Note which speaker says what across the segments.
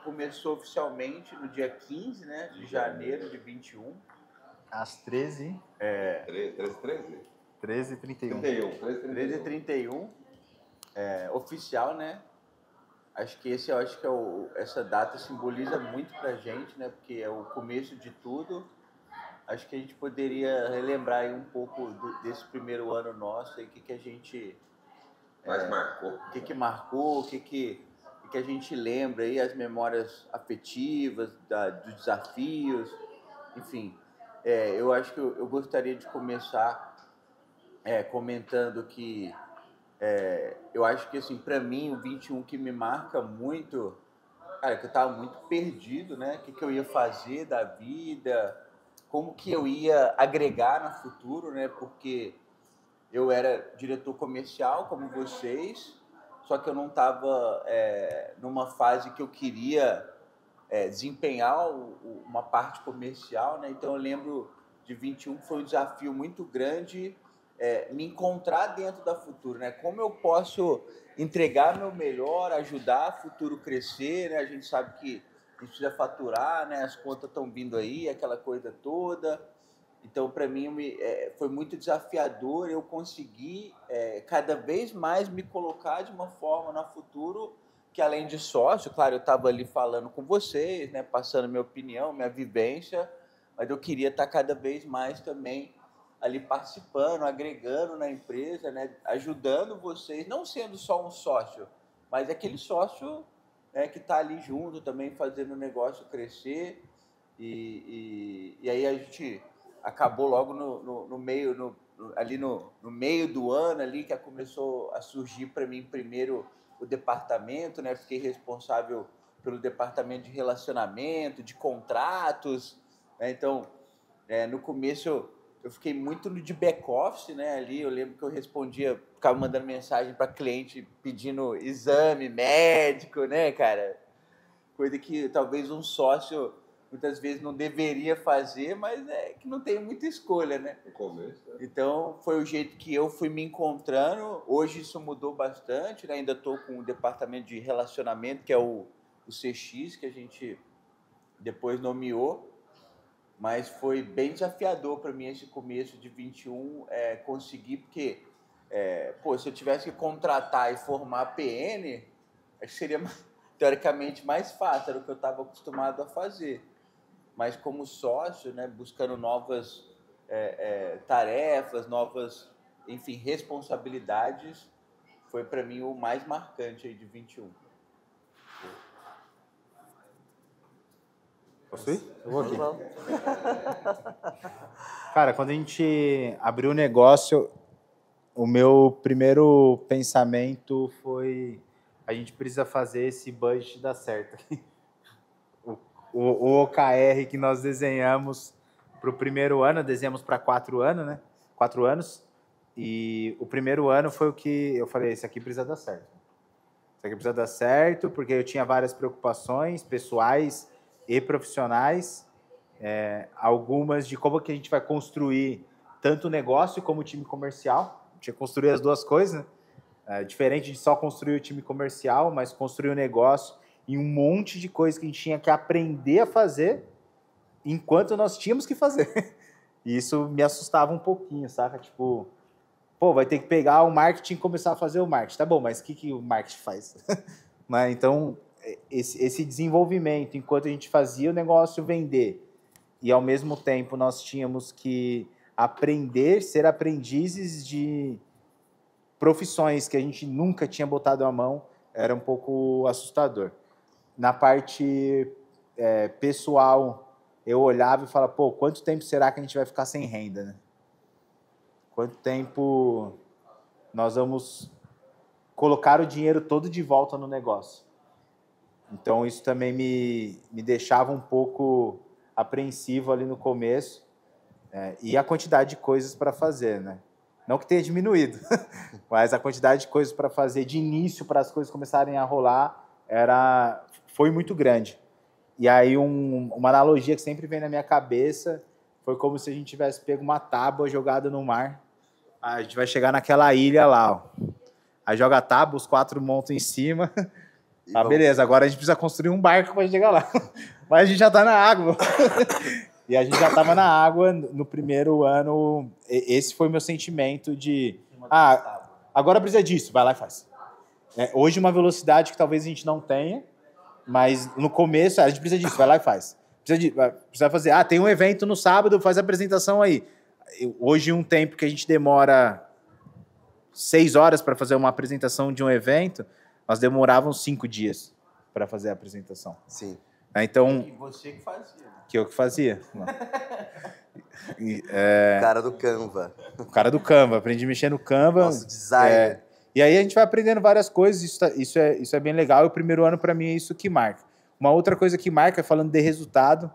Speaker 1: começou oficialmente no dia 15, né, de janeiro de 21.
Speaker 2: Às 13. 13h31.
Speaker 1: 13h31. Oficial, né? Acho que essa data simboliza muito pra gente, né? Porque é o começo de tudo. Acho que a gente poderia relembrar aí um pouco desse primeiro ano nosso, aí, o que a gente
Speaker 3: marcou.
Speaker 1: O que marcou, o que a gente lembra aí, as memórias afetivas, dos desafios, enfim. Eu acho que eu gostaria de começar comentando que eu acho que, assim, para mim, o 21 que me marca muito, cara, que eu estava muito perdido, né? O que eu ia fazer da vida, como que eu ia agregar no futuro, né? Porque eu era diretor comercial, como vocês, só que eu não estava numa fase que eu queria desempenhar uma parte comercial, né? Então eu lembro de 21 que foi um desafio muito grande me encontrar dentro da Futuro, né? Como eu posso entregar meu melhor, ajudar a Futuro crescer, né? A gente sabe que a gente precisa faturar, né? As contas estão vindo aí, aquela coisa toda. Então, para mim, foi muito desafiador eu conseguir cada vez mais me colocar de uma forma na Futuro que, além de sócio, claro, eu estava ali falando com vocês, né, passando minha opinião, minha vivência, mas eu queria estar cada vez mais também ali participando, agregando na empresa, né, ajudando vocês, não sendo só um sócio, mas aquele sócio que está ali junto também, fazendo o negócio crescer. E aí a gente acabou logo no meio, ali no meio do ano ali que começou a surgir para mim primeiro o departamento, né? Fiquei responsável pelo departamento de relacionamento, de contratos, né? Então, no começo eu fiquei muito no de back-office, né? Ali eu lembro que eu respondia, ficava mandando mensagem para cliente pedindo exame médico, né, cara? Coisa que talvez um sócio muitas vezes não deveria fazer, mas que não tem muita escolha, né?
Speaker 3: No começo, né?
Speaker 1: Então, foi o jeito que eu fui me encontrando. Hoje isso mudou bastante, né? Ainda estou com o departamento de relacionamento, que é o CX, que a gente depois nomeou, mas foi bem desafiador para mim esse começo de 21 conseguir, porque se eu tivesse que contratar e formar PN, acho que seria teoricamente mais fácil, era o que eu estava acostumado a fazer. Mas como sócio, né, buscando novas tarefas, novas, enfim, responsabilidades, foi para mim o mais marcante aí de 21.
Speaker 2: Posso ir? Eu vou aqui. Cara, quando a gente abriu o negócio, o meu primeiro pensamento foi: a gente precisa fazer esse budget dar certo. O OKR que nós desenhamos para o primeiro ano, desenhamos para 4 anos, né? 4 anos. E o primeiro ano foi o que eu falei: isso aqui precisa dar certo. Isso aqui precisa dar certo, porque eu tinha várias preocupações pessoais e profissionais, algumas de como que a gente vai construir tanto o negócio como o time comercial. Tinha que construir as duas coisas, né? Diferente de só construir o time comercial, mas construir o negócio e um monte de coisa que a gente tinha que aprender a fazer enquanto nós tínhamos que fazer. E isso me assustava um pouquinho, saca? Tipo, vai ter que pegar o marketing e começar a fazer o marketing. Tá bom, mas o que o marketing faz? Mas, então, esse desenvolvimento, enquanto a gente fazia o negócio vender, e ao mesmo tempo nós tínhamos que aprender, ser aprendizes de profissões que a gente nunca tinha botado a mão, era um pouco assustador. Na parte pessoal, eu olhava e falava: quanto tempo será que a gente vai ficar sem renda, né? Quanto tempo nós vamos colocar o dinheiro todo de volta no negócio? Então, isso também me deixava um pouco apreensivo ali no começo, e a quantidade de coisas para fazer, né? Não que tenha diminuído, mas a quantidade de coisas para fazer de início, para as coisas começarem a rolar, foi muito grande. E aí, uma analogia que sempre vem na minha cabeça foi como se a gente tivesse pego uma tábua jogada no mar. A gente vai chegar naquela ilha lá, ó. Aí joga a tábua, os 4 montam em cima, Tá, beleza, agora a gente precisa construir um barco para chegar lá. Mas a gente já tá na água. E a gente já tava na água no primeiro ano. Esse foi o meu sentimento de... agora precisa disso, vai lá e faz. Hoje uma velocidade que talvez a gente não tenha, mas no começo a gente precisa disso, vai lá e faz. Precisa fazer, tem um evento no sábado, faz a apresentação aí. Hoje um tempo que a gente demora 6 horas para fazer uma apresentação de um evento, nós demorávamos 5 dias para fazer a apresentação.
Speaker 4: Sim.
Speaker 1: Então, e você que fazia.
Speaker 2: Que eu que fazia.
Speaker 4: O cara do Canva.
Speaker 2: O cara do Canva. Aprendi a mexer no Canva.
Speaker 4: Nosso designer.
Speaker 2: E aí a gente vai aprendendo várias coisas. Isso é bem legal. E o primeiro ano, para mim, é isso que marca. Uma outra coisa que marca, falando de resultado,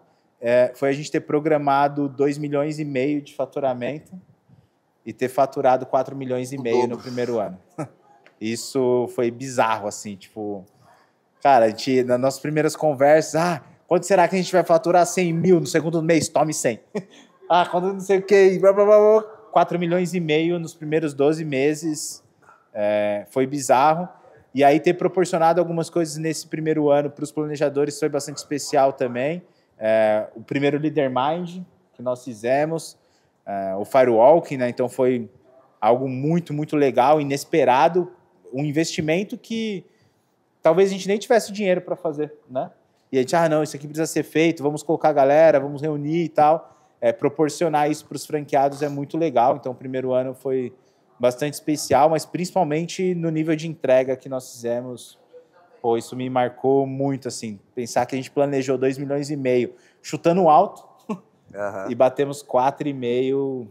Speaker 2: foi a gente ter programado 2,5 milhões de faturamento e ter faturado 4,5 milhões no primeiro ano. Isso foi bizarro, assim, tipo... Cara, nas nossas primeiras conversas, quando será que a gente vai faturar 100 mil no segundo mês? Tome 100. Quando não sei o quê, 4,5 milhões nos primeiros 12 meses, foi bizarro. E aí ter proporcionado algumas coisas nesse primeiro ano para os planejadores foi bastante especial também. O primeiro Leader Mind que nós fizemos, o Firewalking, né? Então foi algo muito, muito legal, inesperado, um investimento que talvez a gente nem tivesse dinheiro para fazer, né? E a gente, não, isso aqui precisa ser feito, vamos colocar a galera, vamos reunir e tal. Proporcionar isso para os franqueados é muito legal. Então, o primeiro ano foi bastante especial, mas principalmente no nível de entrega que nós fizemos. Pô, isso me marcou muito, assim. Pensar que a gente planejou 2,5 milhões, chutando alto, e batemos 4,5.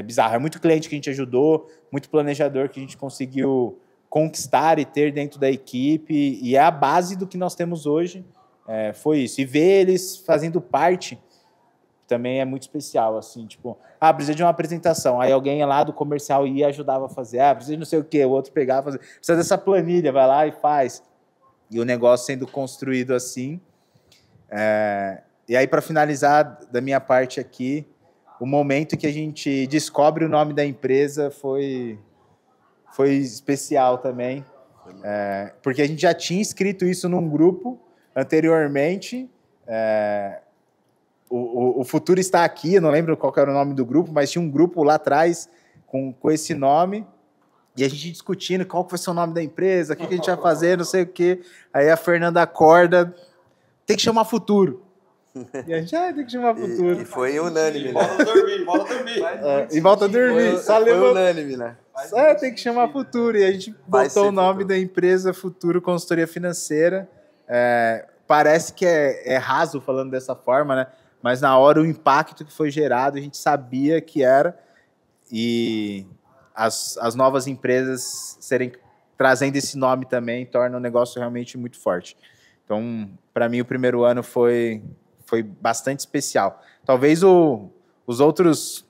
Speaker 2: Bizarro. É muito cliente que a gente ajudou, muito planejador que a gente conseguiu conquistar e ter dentro da equipe, e é a base do que nós temos hoje. Foi isso. E ver eles fazendo parte também é muito especial, assim, tipo, precisa de uma apresentação, aí alguém lá do comercial ia e ajudava a fazer, precisa de não sei o quê, o outro pegava, fazia, precisa dessa planilha, vai lá e faz. E o negócio sendo construído assim. E aí, para finalizar da minha parte aqui, o momento que a gente descobre o nome da empresa foi especial também, porque a gente já tinha escrito isso num grupo anteriormente. O Futuro Está Aqui, eu não lembro qual era o nome do grupo, mas tinha um grupo lá atrás com esse nome, e a gente discutindo qual vai ser o nome da empresa, o que a gente vai fazer, não sei o quê. Aí a Fernanda acorda, tem que chamar Futuro. E a gente, tem que chamar Futuro.
Speaker 4: E foi unânime, né?
Speaker 3: Volta a dormir.
Speaker 2: E volta a dormir.
Speaker 4: Foi unânime, né?
Speaker 2: Tem que chamar Futuro. E a gente botou o nome da empresa Futuro Consultoria Financeira. Parece que é raso falando dessa forma, né? Mas na hora o impacto que foi gerado, a gente sabia que era. E as novas empresas trazendo esse nome também torna o negócio realmente muito forte. Então, para mim, o primeiro ano foi bastante especial. Talvez os outros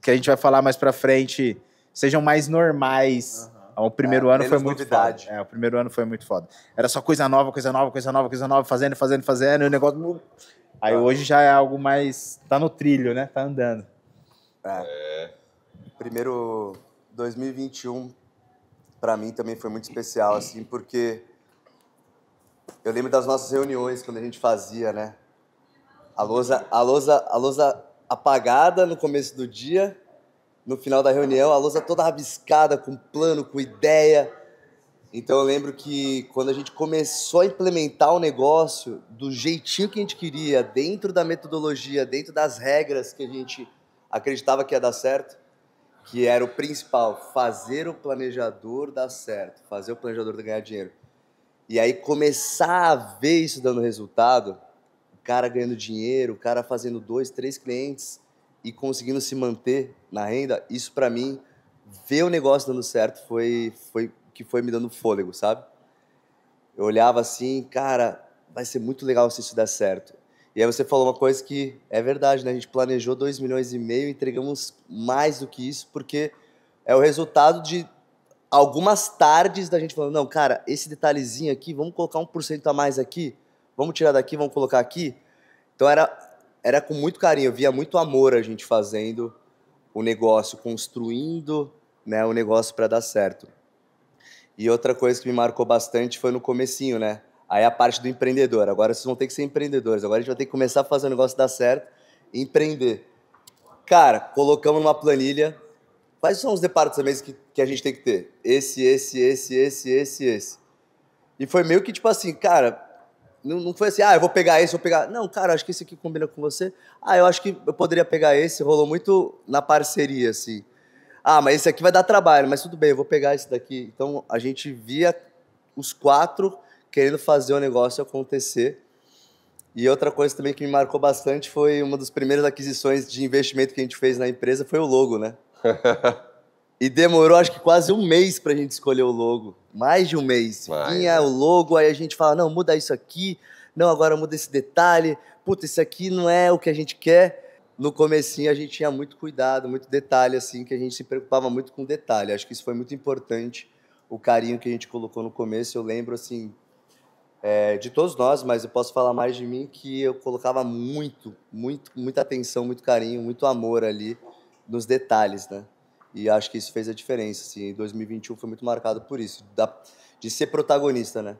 Speaker 2: que a gente vai falar mais para frente sejam mais normais. O primeiro ano foi muito foda. O primeiro ano foi muito foda. Era só coisa nova, fazendo, e o negócio... Aí hoje já é algo mais... Tá no trilho, né? Tá andando.
Speaker 4: Primeiro 2021, para mim também foi muito especial, assim, porque eu lembro das nossas reuniões quando a gente fazia, né? A lousa apagada no começo do dia, no final da reunião, a lousa toda rabiscada, com plano, com ideia. Então eu lembro que quando a gente começou a implementar o negócio do jeitinho que a gente queria, dentro da metodologia, dentro das regras que a gente acreditava que ia dar certo, que era o principal, fazer o planejador dar certo, fazer o planejador ganhar dinheiro. E aí começar a ver isso dando resultado, o cara ganhando dinheiro, o cara fazendo 2, 3 clientes e conseguindo se manter na renda, isso para mim, ver o negócio dando certo foi me dando fôlego, sabe? Eu olhava assim, cara, vai ser muito legal se isso der certo. E aí você falou uma coisa que é verdade, né? A gente planejou 2,5 milhões, entregamos mais do que isso, porque é o resultado de algumas tardes da gente falando, não, cara, esse detalhezinho aqui, vamos colocar 1% a mais aqui, vamos tirar daqui, vamos colocar aqui. Então era com muito carinho, eu via muito amor a gente fazendo o negócio, construindo, né, o negócio para dar certo. E outra coisa que me marcou bastante foi no comecinho, né? Aí a parte do empreendedor. Agora vocês vão ter que ser empreendedores. Agora a gente vai ter que começar a fazer o negócio dar certo e empreender. Cara, colocamos numa planilha. Quais são os departamentos que a gente tem que ter? Esse. E foi meio que tipo assim, cara, não foi assim, eu vou pegar esse, vou pegar. Não, cara, acho que esse aqui combina com você. Eu acho que eu poderia pegar esse. Rolou muito na parceria, assim. Mas esse aqui vai dar trabalho, mas tudo bem, eu vou pegar esse daqui. Então a gente via os 4 querendo fazer o negócio acontecer. E outra coisa também que me marcou bastante foi uma das primeiras aquisições de investimento que a gente fez na empresa foi o logo, né? E demorou acho que quase um mês pra gente escolher o logo. Mais de um mês. Vinha o logo, aí a gente fala, não, muda isso aqui. Não, agora muda esse detalhe. Puta, isso aqui não é o que a gente quer. No comecinho a gente tinha muito cuidado, muito detalhe, assim, que a gente se preocupava muito com detalhe. Acho que isso foi muito importante, o carinho que a gente colocou no começo. Eu lembro, assim, de todos nós, mas eu posso falar mais de mim, que eu colocava muita atenção, muito carinho, muito amor ali nos detalhes, né? E acho que isso fez a diferença, assim. 2021 foi muito marcado por isso, de ser protagonista, né?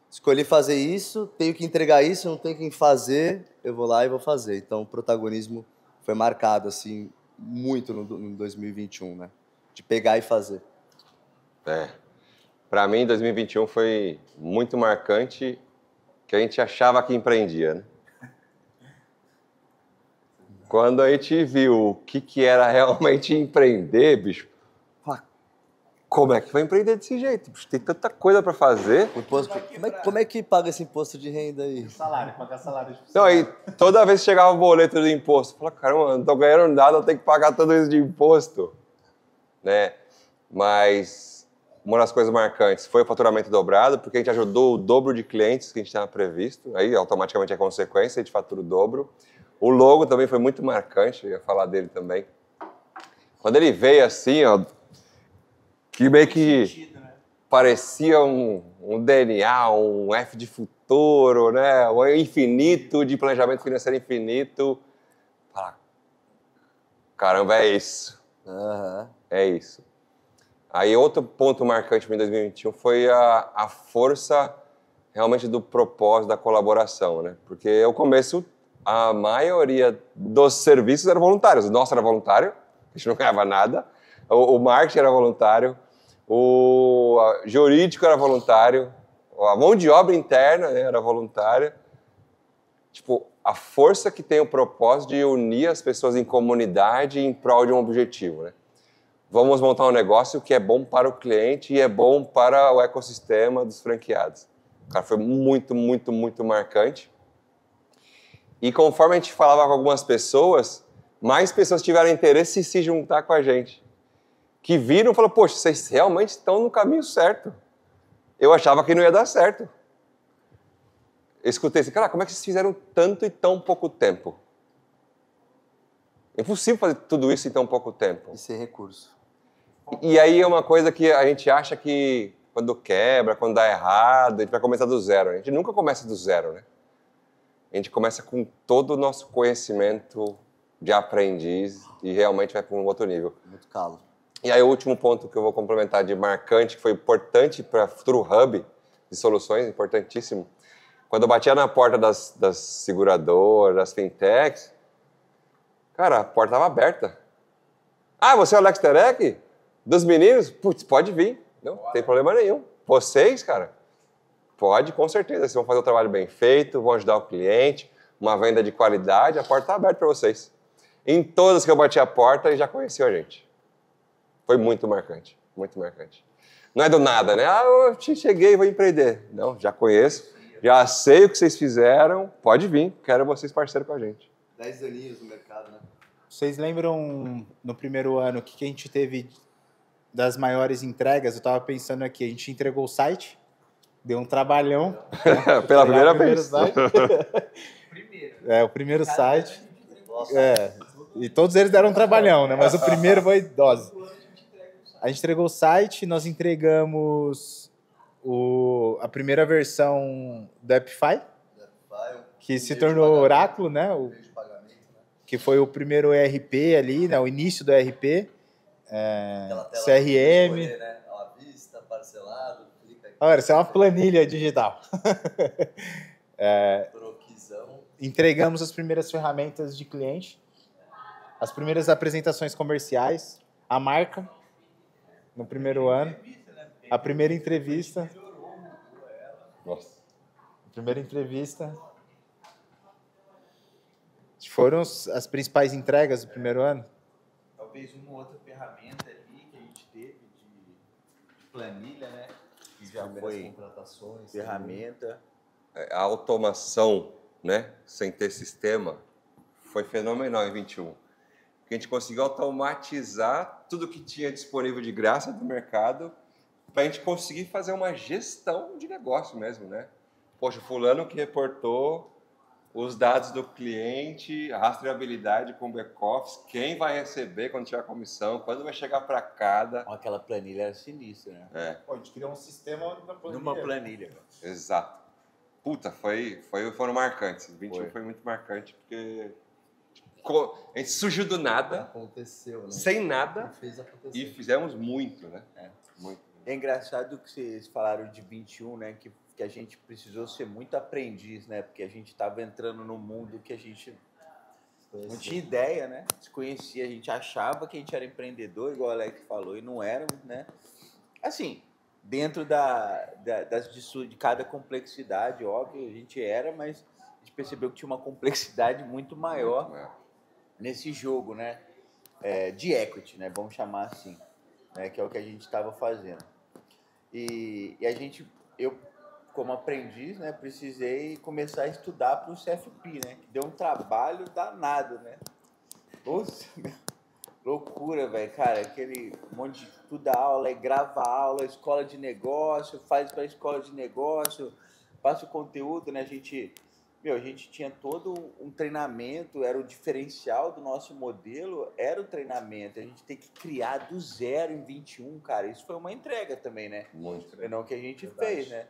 Speaker 4: Escolhi fazer isso, tenho que entregar isso, não tenho quem fazer, eu vou lá e vou fazer. Então, o protagonismo foi marcado, assim, muito no 2021, né? De pegar e fazer.
Speaker 3: Para mim, 2021 foi muito marcante, que a gente achava que empreendia, né? Quando a gente viu o que era realmente empreender, bicho, como é que vai empreender desse jeito? Bicho, tem tanta coisa para fazer.
Speaker 4: Como é que paga esse imposto de renda aí?
Speaker 2: Salário, pagar salário.
Speaker 3: Não, aí toda vez que chegava o boleto do imposto, eu falava, caramba, não tô ganhando nada, eu tenho que pagar tudo isso de imposto, né? Mas uma das coisas marcantes foi o faturamento dobrado, porque a gente ajudou o dobro de clientes que a gente tinha previsto, aí automaticamente é consequência, a gente fatura o dobro. O logo também foi muito marcante, eu ia falar dele também. Quando ele veio assim, ó, que meio que parecia um DNA, um F de futuro, né? Um infinito, de planejamento financeiro infinito. Caramba, é isso.
Speaker 4: Uhum.
Speaker 3: É isso. Aí outro ponto marcante para mim em 2021 foi a força realmente do propósito, da colaboração, né? Porque ao começo a maioria dos serviços eram voluntários. O nosso era voluntário, a gente não ganhava nada. O marketing era voluntário, o jurídico era voluntário, a mão de obra interna, né, era voluntária. Tipo, a força que tem o propósito de unir as pessoas em comunidade em prol de um objetivo, né? Vamos montar um negócio que é bom para o cliente e é bom para o ecossistema dos franqueados. Cara, foi muito, muito, muito marcante. E conforme a gente falava com algumas pessoas, mais pessoas tiveram interesse em se juntar com a gente. Que viram e falaram, poxa, vocês realmente estão no caminho certo. Eu achava que não ia dar certo. Eu escutei assim, cara, como é que vocês fizeram tanto em tão pouco tempo? É impossível fazer tudo isso em tão pouco tempo.
Speaker 4: E sem recurso.
Speaker 3: E aí é uma coisa que a gente acha que quando quebra, quando dá errado, a gente vai começar do zero. A gente nunca começa do zero, né? A gente começa com todo o nosso conhecimento de aprendiz e realmente vai para um outro nível.
Speaker 4: Muito calo.
Speaker 3: E aí o último ponto que eu vou complementar de marcante, que foi importante para o futuro hub de soluções, importantíssimo. Quando eu batia na porta das seguradoras, das fintechs, cara, a porta estava aberta. Você é o Alex Terek? Dos meninos? Putz, pode vir. Não tem problema nenhum. Vocês, cara, pode, com certeza. Vocês vão fazer o trabalho bem feito, vão ajudar o cliente, uma venda de qualidade, a porta está aberta para vocês. Em todas que eu bati a porta, eles já conheciam a gente. Foi muito marcante, muito marcante. Não é do nada, né? Eu cheguei e vou empreender. Não, já conheço, já sei o que vocês fizeram, pode vir, quero vocês parceiros com a gente.
Speaker 4: 10 aninhos no mercado, né?
Speaker 2: Vocês lembram, no primeiro ano, o que a gente teve das maiores entregas? Eu estava pensando aqui, a gente entregou o site, deu um trabalhão.
Speaker 3: Pela primeira vez.
Speaker 2: O primeiro site. E todos eles deram um trabalhão, né? Mas o primeiro foi dose. A gente entregou o site, nós entregamos a primeira versão do Appify, que se tornou Oráculo, né? Que foi o primeiro ERP ali, né? O início do ERP, CRM.
Speaker 4: parcelado, clica aqui.
Speaker 2: Olha, isso é uma planilha digital.
Speaker 4: Troquizão.
Speaker 2: Entregamos as primeiras ferramentas de cliente, as primeiras apresentações comerciais, a marca no primeiro ano, a primeira entrevista.
Speaker 3: Nossa.
Speaker 2: Primeira entrevista. Foram as principais entregas do primeiro ano?
Speaker 1: Talvez uma outra ferramenta ali que a gente teve de planilha, né? Que já foi
Speaker 4: Contratações.
Speaker 1: ferramenta.
Speaker 3: A automação, né, sem ter sistema, foi fenomenal em 21. Porque a gente conseguiu automatizar tudo que tinha disponível de graça do mercado para a gente conseguir fazer uma gestão de negócio mesmo, né? Poxa, fulano que reportou os dados do cliente, a rastreabilidade com o back-office, quem vai receber quando tiver a comissão, quando vai chegar para cada...
Speaker 1: Aquela planilha era sinistra, né?
Speaker 2: Pô, a gente criou um sistema
Speaker 1: Numa planilha.
Speaker 3: Exato. Puta, foram marcantes. 21 foi muito marcante, porque a gente surgiu do nada,
Speaker 4: Aconteceu, né?
Speaker 3: sem nada,
Speaker 4: E fez acontecer.
Speaker 3: e fizemos muito, né? Muito.
Speaker 1: É engraçado que vocês falaram de 21, né? Que a gente precisou ser muito aprendiz, né? Porque a gente estava entrando num mundo que a gente não tinha ideia, né? Desconhecia, a gente achava que a gente era empreendedor, igual o Alex falou, e não éramos, né? Assim, dentro de cada complexidade, óbvio, a gente era, mas a gente percebeu que tinha uma complexidade muito maior nesse jogo, né? De equity, né? Vamos chamar assim, né? Que é o que a gente estava fazendo. E eu, como aprendiz, né, precisei começar a estudar para o CFP, né? Que deu um trabalho danado, né? Nossa, loucura, velho, cara, aquele monte de estuda aula, grava aula, escola de negócio, faz para a escola de negócio, passa o conteúdo, né? A gente tinha todo um treinamento, era o diferencial do nosso modelo, era o treinamento. A gente tem que criar do zero em 21, cara. Isso foi uma entrega também, né?
Speaker 3: Muito.
Speaker 1: Foi não que a gente fez, né?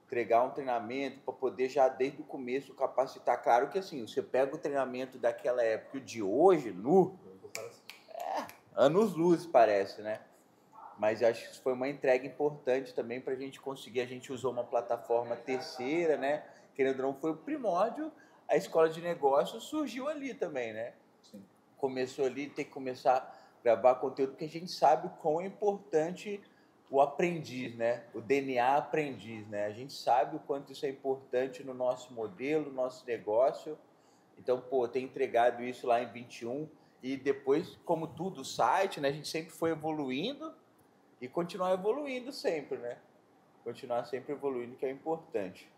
Speaker 1: Entregar um treinamento para poder já desde o começo capacitar. Claro que assim, você pega o treinamento daquela época e o de hoje, anos-luz parece, né? Mas acho que isso foi uma entrega importante também para a gente conseguir. A gente usou uma plataforma terceira, né? Querendo ou não, foi o primórdio. A escola de negócios surgiu ali também, né?
Speaker 2: Sim.
Speaker 1: Começou ali, tem que começar a gravar conteúdo, porque a gente sabe o quão é importante o aprendiz, né? O DNA aprendiz, né? A gente sabe o quanto isso é importante no nosso modelo, no nosso negócio. Então, pô, ter entregado isso lá em 21 e depois, como tudo, o site, né? A gente sempre foi evoluindo e continuar evoluindo sempre, né? Continuar sempre evoluindo, que é importante.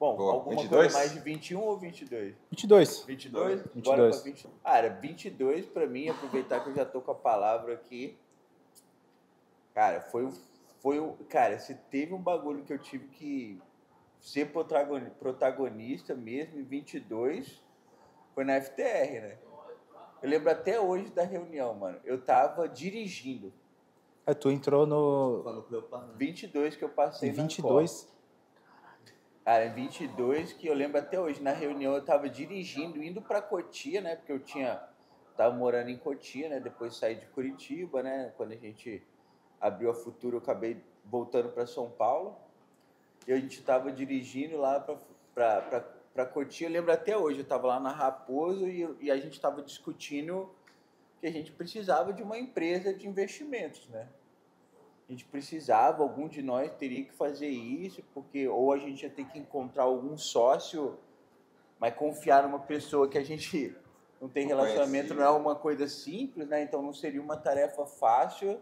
Speaker 1: Bom,
Speaker 3: Boa.
Speaker 1: alguma
Speaker 3: 22?
Speaker 1: coisa mais de 21 ou 22?
Speaker 2: 22.
Speaker 1: 22?
Speaker 2: 22.
Speaker 1: Bora pra 20. Cara, 22 para mim, aproveitar que eu já tô com a palavra aqui. Cara, cara, se teve um bagulho que eu tive que ser protagonista mesmo em 22, foi na FTR, né? Eu lembro até hoje da reunião, mano. Eu tava dirigindo.
Speaker 2: Tu entrou no
Speaker 1: 22 que eu passei
Speaker 2: em
Speaker 1: na
Speaker 2: 22.
Speaker 1: Cara, em 22, que eu lembro até hoje, na reunião eu tava dirigindo, indo pra Cotia, né? Porque tava morando em Cotia, né? Depois saí de Curitiba, né? Quando a gente abriu a Futuro, eu acabei voltando para São Paulo. E a gente tava dirigindo lá pra Cotia. Eu lembro até hoje, eu tava lá na Raposo e a gente tava discutindo que a gente precisava de uma empresa de investimentos, né? A gente precisava, algum de nós teria que fazer isso, porque ou a gente ia ter que encontrar algum sócio, mas confiar numa pessoa que a gente não tem relacionamento não é uma coisa simples, né? Então não seria uma tarefa fácil.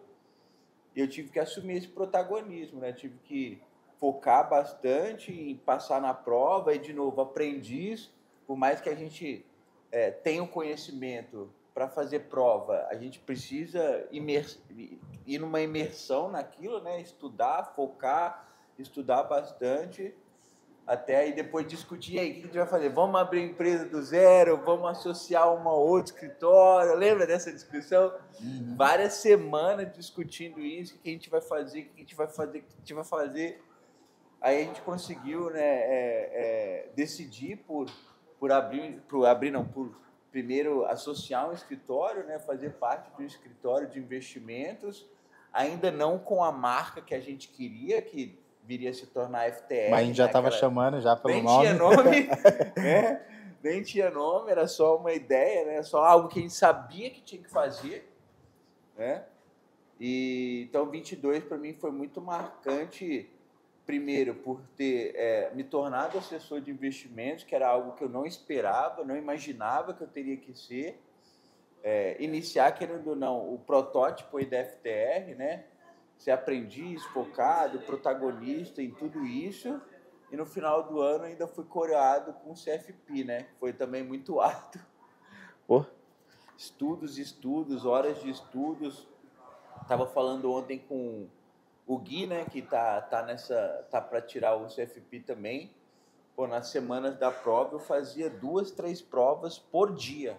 Speaker 1: E eu tive que assumir esse protagonismo, né? Tive que focar bastante em passar na prova e, de novo, aprendiz, por mais que a gente tenha o conhecimento para fazer prova, a gente precisa ir numa imersão naquilo, né? Estudar, focar, estudar bastante, até aí depois discutir, e aí, o que a gente vai fazer? Vamos abrir a empresa do zero? Vamos associar uma outro escritório? Lembra dessa discussão? Várias semanas discutindo isso, o que a gente vai fazer, o que a gente vai fazer, o que a gente vai fazer. Aí a gente conseguiu, né, decidir por primeiro associar um escritório, né, fazer parte de um escritório de investimentos, ainda não com a marca que a gente queria, que viria a se tornar FTR.
Speaker 2: Mas a gente já estava chamando já pelo nome.
Speaker 1: Nem tinha nome, né? Nem tinha nome, era só uma ideia, né? Só algo que a gente sabia que tinha que fazer, né? E então 22 para mim foi muito marcante, primeiro por ter me tornado assessor de investimentos, que era algo que eu não esperava, não imaginava que eu teria que ser, iniciar, querendo ou não, o protótipo aí da FTR, né? Ser aprendiz, focado, protagonista em tudo isso. E no final do ano ainda fui coroado com o CFP, né? Foi também muito árduo. Estudos, horas de estudos. Tava falando ontem com o Gui, né? Que tá para tirar o CFP também. Pô, nas semanas da prova eu fazia 2, 3 provas por dia.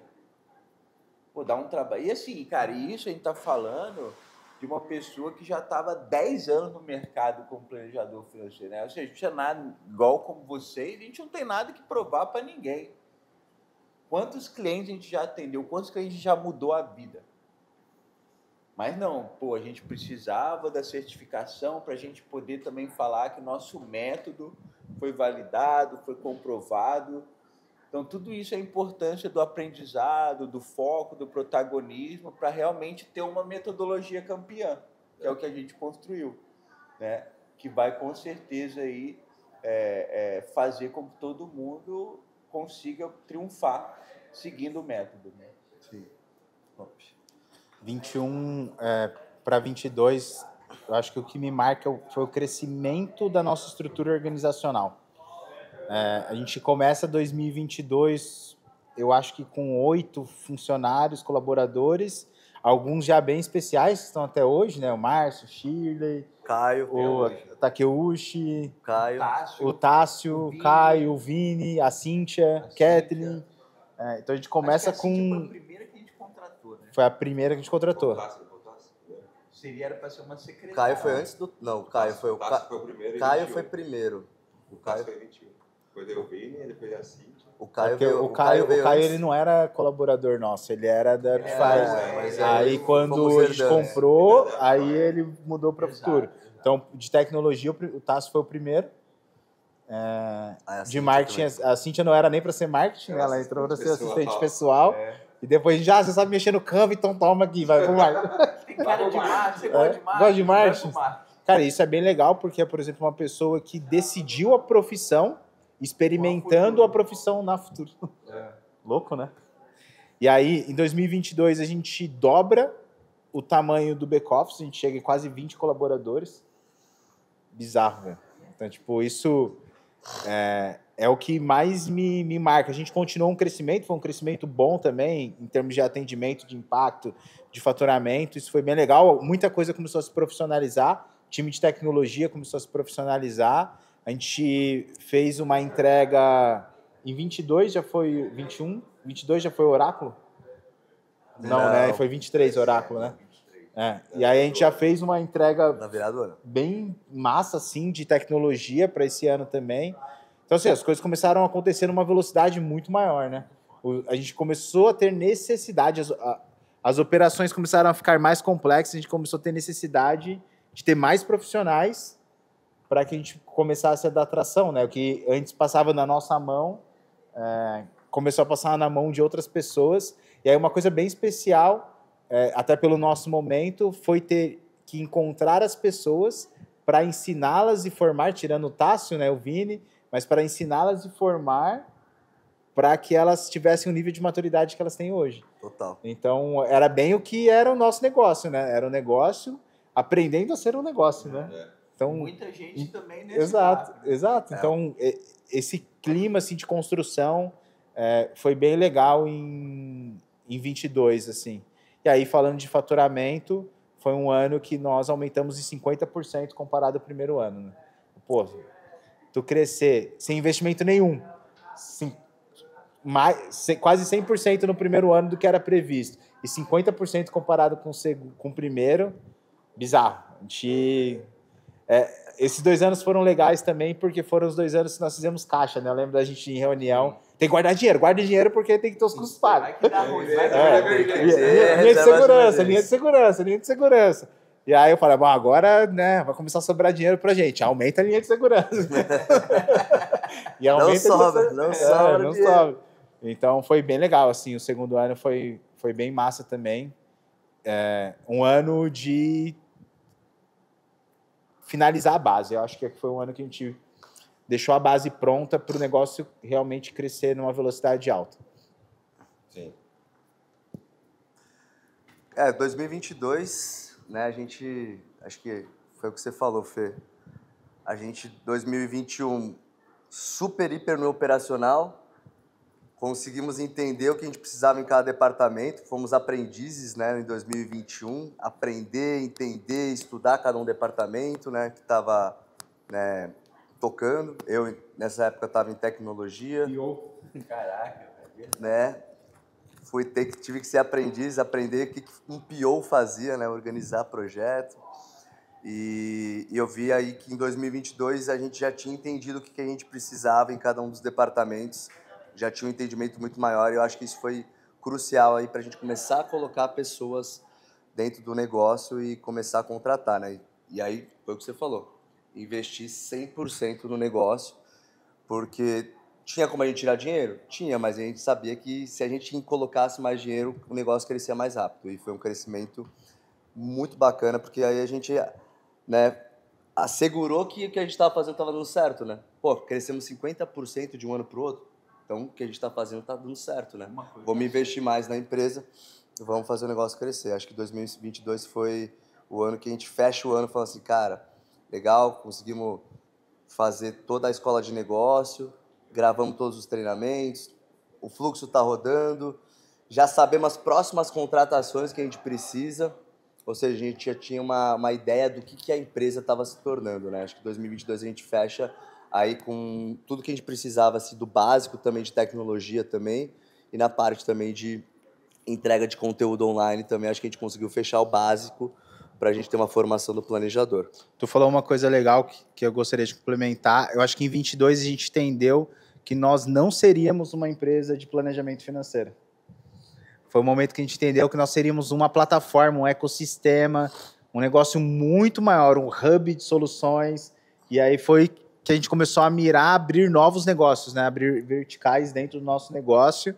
Speaker 1: Pô, dá um trabalho. E assim, cara, isso a gente tá falando de uma pessoa que já estava 10 anos no mercado como planejador financeiro, né? Ou seja, a gente não tinha nada igual como vocês, a gente não tem nada que provar para ninguém. Quantos clientes a gente já atendeu? Quantos clientes a gente já mudou a vida? Mas não, pô, a gente precisava da certificação para a gente poder também falar que o nosso método foi validado, foi comprovado. Então, tudo isso é a importância do aprendizado, do foco, do protagonismo, para realmente ter uma metodologia campeã, que é o que a gente construiu, né? Que vai, com certeza, aí, fazer com que todo mundo consiga triunfar seguindo o método, né?
Speaker 4: Sim.
Speaker 2: 21 para 22, eu acho que o que me marca foi o crescimento da nossa estrutura organizacional. A gente começa 2022, eu acho que com 8 funcionários, colaboradores, alguns já bem especiais, que estão até hoje, né? O Márcio, o Shirley,
Speaker 4: Caio,
Speaker 2: o Takeuchi,
Speaker 4: Caio,
Speaker 2: o Tássio, o Caio, o Vini, a Cíntia, Kathleen. Então a gente começa
Speaker 1: acho que a Cíntia
Speaker 2: com...
Speaker 1: foi a primeira que a gente contratou, né?
Speaker 2: Foi a primeira que a gente contratou.
Speaker 1: Era para ser uma secretária.
Speaker 4: Caio foi antes do... Não, Caio foi o...
Speaker 3: Tássio foi o primeiro.
Speaker 4: Caio foi primeiro.
Speaker 3: O Tássio foi 21. Depois deu o Vini, depois a Cíntia.
Speaker 2: O Caio ele não era colaborador nosso, ele era da Pfizer. Aí quando a gente comprou, aí ele mudou para o Futuro. Então, de tecnologia, o Tássio foi o primeiro. De marketing, a Cíntia não era nem para ser marketing, né? Ela entrou para ser assistente pessoal. E depois, você sabe mexer no Canva, então toma aqui, vai pro marketing.
Speaker 1: Tem cara de marketing, você gosta de marketing?
Speaker 2: Gosta de marketing? Cara, isso é bem legal, porque é, por exemplo, uma pessoa que decidiu a profissão, experimentando a profissão na Futuro. Louco, né? E aí, em 2022, a gente dobra o tamanho do back-office, a gente chega em quase 20 colaboradores. Bizarro, velho. Então, tipo, isso é o que mais me marca. A gente continuou um crescimento, foi um crescimento bom também, em termos de atendimento, de impacto, de faturamento. Isso foi bem legal. Muita coisa começou a se profissionalizar, o time de tecnologia começou a se profissionalizar. A gente fez uma entrega em 22, já foi 21, 22 já foi o Oráculo? Não, né? Foi 23 o Oráculo, né? E aí a gente já fez uma entrega
Speaker 4: na viradora
Speaker 2: bem massa, assim, de tecnologia para esse ano também. Então, assim, as coisas começaram a acontecer numa velocidade muito maior, né? A gente começou a ter necessidade, as operações começaram a ficar mais complexas, a gente começou a ter necessidade de ter mais profissionais para que a gente começasse a dar tração, né? O que antes passava na nossa mão, começou a passar na mão de outras pessoas. E aí uma coisa bem especial, até pelo nosso momento, foi ter que encontrar as pessoas para ensiná-las e formar, tirando o Tássio, né, o Vini, mas para ensiná-las e formar para que elas tivessem o nível de maturidade que elas têm hoje.
Speaker 4: Total.
Speaker 2: Então, era bem o que era o nosso negócio, né? Era um negócio aprendendo a ser um negócio, né? Então,
Speaker 1: muita gente também nesse
Speaker 2: Exato,
Speaker 1: lado, né?
Speaker 2: exato. Então, esse clima assim, de construção foi bem legal em 22, assim. E aí, falando de faturamento, foi um ano que nós aumentamos em 50% comparado ao primeiro ano, né? Pô, tu crescer sem investimento nenhum, quase 100% no primeiro ano do que era previsto, e 50% comparado com o primeiro, bizarro. A gente... esses 2 anos foram legais também, porque foram os 2 anos que nós fizemos caixa, né? Eu lembro da gente em reunião. Tem que guardar dinheiro, guarda dinheiro porque tem que ter os custos pagos.
Speaker 1: Vai que dá ruim,
Speaker 2: linha de segurança. E aí eu falei, bom, agora, né, vai começar a sobrar dinheiro pra gente. Aumenta a linha de segurança. E aumenta
Speaker 4: Não sobra
Speaker 2: não
Speaker 4: dinheiro.
Speaker 2: sobra. Então foi bem legal, assim, o segundo ano foi bem massa também. Um ano de finalizar a base. Eu acho que foi um ano que a gente deixou a base pronta para o negócio realmente crescer numa velocidade alta.
Speaker 3: Sim.
Speaker 4: 2022, né, a gente, acho que foi o que você falou, Fê. A gente, 2021, super, hiper no operacional, conseguimos entender o que a gente precisava em cada departamento, fomos aprendizes, né, em 2021, aprender, entender, estudar cada um departamento, né, que estava, né, tocando. Eu, nessa época, estava em tecnologia.
Speaker 1: Caraca, velho.
Speaker 4: Né? Tive que ser aprendiz, aprender o que um PO fazia, né? Organizar projeto. E eu vi aí que em 2022 a gente já tinha entendido o que a gente precisava em cada um dos departamentos, já tinha um entendimento muito maior, e eu acho que isso foi crucial aí para a gente começar a colocar pessoas dentro do negócio e começar a contratar, né? E aí foi o que você falou, investir 100% no negócio, porque tinha como a gente tirar dinheiro? Tinha, mas a gente sabia que se a gente colocasse mais dinheiro, o negócio crescia mais rápido. E foi um crescimento muito bacana, porque aí a gente, né, assegurou que o que a gente estava fazendo estava dando certo, né? Pô, crescemos 50% de um ano para o outro, então o que a gente está fazendo está dando certo, né? Vamos investir mais na empresa, vamos fazer o negócio crescer. Acho que 2022 foi o ano que a gente fecha o ano falando assim, cara, legal, conseguimos fazer toda a escola de negócio, gravamos todos os treinamentos, o fluxo está rodando, já sabemos as próximas contratações que a gente precisa, ou seja, a gente já tinha uma ideia do que a empresa estava se tornando, né? Acho que 2022 a gente fecha aí com tudo que a gente precisava, assim, do básico também de tecnologia também, e na parte também de entrega de conteúdo online também, acho que a gente conseguiu fechar o básico para a gente ter uma formação do planejador.
Speaker 2: Tu falou uma coisa legal que eu gostaria de complementar. Eu acho que em 22 a gente entendeu que nós não seríamos uma empresa de planejamento financeiro. Foi o momento que a gente entendeu que nós seríamos uma plataforma, um ecossistema, um negócio muito maior, um hub de soluções. E aí foi que a gente começou a mirar, abrir novos negócios, né? Abrir verticais dentro do nosso negócio,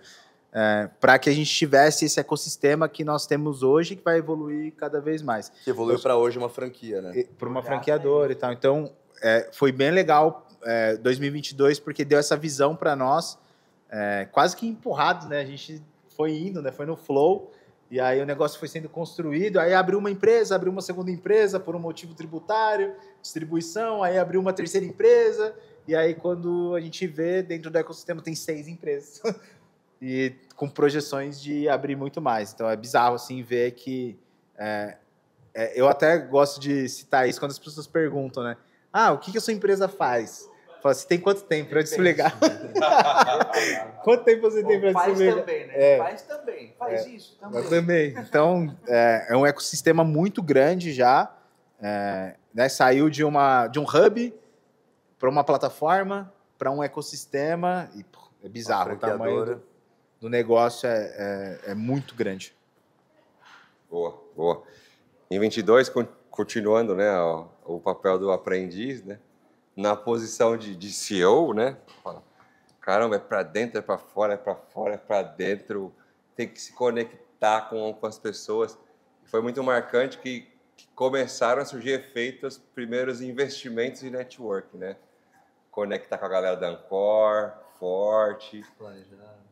Speaker 2: para que a gente tivesse esse ecossistema que nós temos hoje, que vai evoluir cada vez mais.
Speaker 4: Que evoluiu para hoje uma franquia, né?
Speaker 2: Para uma franqueadora e tal. Então, foi bem legal 2022, porque deu essa visão para nós, quase que empurrados, né? A gente foi indo, né? Foi no flow, e aí o negócio foi sendo construído, aí abriu uma empresa, abriu uma segunda empresa por um motivo tributário, distribuição, aí abriu uma terceira empresa, e aí quando a gente vê, dentro do ecossistema tem 6 empresas. E com projeções de abrir muito mais. Então é bizarro assim ver que eu até gosto de citar isso quando as pessoas perguntam, né? O que a sua empresa faz? Fala assim, tem quanto tempo para te explicar? Quanto tempo você tem para te explicar?
Speaker 1: Faz também, né? Faz também. Faz isso também.
Speaker 2: Eu também. Então, é um ecossistema muito grande já. Né? Saiu de um hub para uma plataforma, para um ecossistema. E, é bizarro. O tamanho do negócio é muito grande.
Speaker 3: Boa, boa. Em 22, continuando, né, o papel do aprendiz, né, na posição de CEO, né, caramba, é para dentro, é para fora, é para fora, é para dentro, tem que se conectar com as pessoas. Foi muito marcante que começaram a surgir efeitos, primeiros investimentos em network, né, conectar com a galera da Ancor, Forte,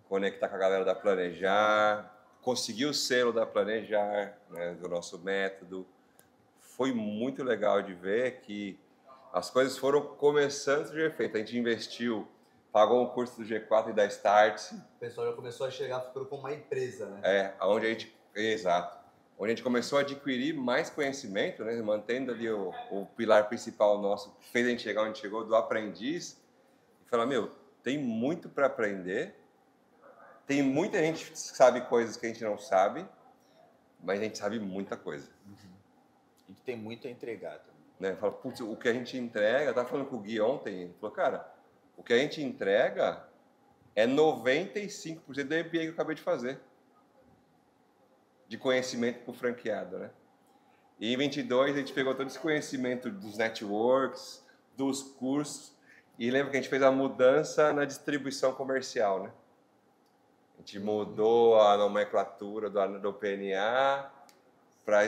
Speaker 3: conectar com a galera da Planejar, conseguir o selo da Planejar, né, do nosso método. Foi muito legal de ver que as coisas foram começando a surgir efeito. A gente investiu, pagou um curso do G4 e da Start.
Speaker 4: O pessoal já começou a chegar futuro como uma empresa, né?
Speaker 3: Exato. Onde a gente começou a adquirir mais conhecimento, né, mantendo ali o pilar principal nosso, que fez a gente chegar onde chegou, do aprendiz. E falar, tem muito para aprender. Tem muita gente que sabe coisas que a gente não sabe, mas a gente sabe muita coisa.
Speaker 1: A gente tem muito a entregar também.
Speaker 3: Né? Fala, putz, o que a gente entrega, eu estava falando com o Gui ontem, ele falou, cara, o que a gente entrega é 95% do MBA que eu acabei de fazer, de conhecimento para o franqueado, né? E em 22 a gente pegou todo esse conhecimento dos networks, dos cursos, e lembra que a gente fez a mudança na distribuição comercial, né? A gente mudou a nomenclatura do PNA para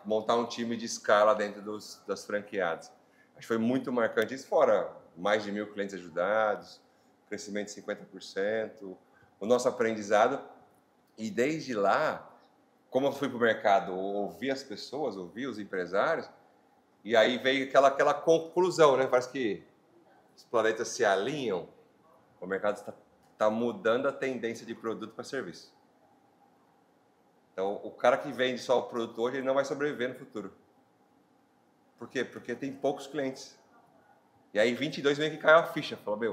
Speaker 3: montar um time de escala dentro das franqueadas. Acho que foi muito marcante. Isso fora mais de 1.000 clientes ajudados, crescimento de 50%, o nosso aprendizado. E desde lá, como eu fui para o mercado, ouvi as pessoas, ouvi os empresários, e aí veio aquela conclusão, né? Parece que os planetas se alinham, o mercado está mudando a tendência de produto para serviço. Então, o cara que vende só o produto hoje, ele não vai sobreviver no futuro. Por quê? Porque tem poucos clientes. E aí, em 22 meio que caiu a ficha. Falou, meu,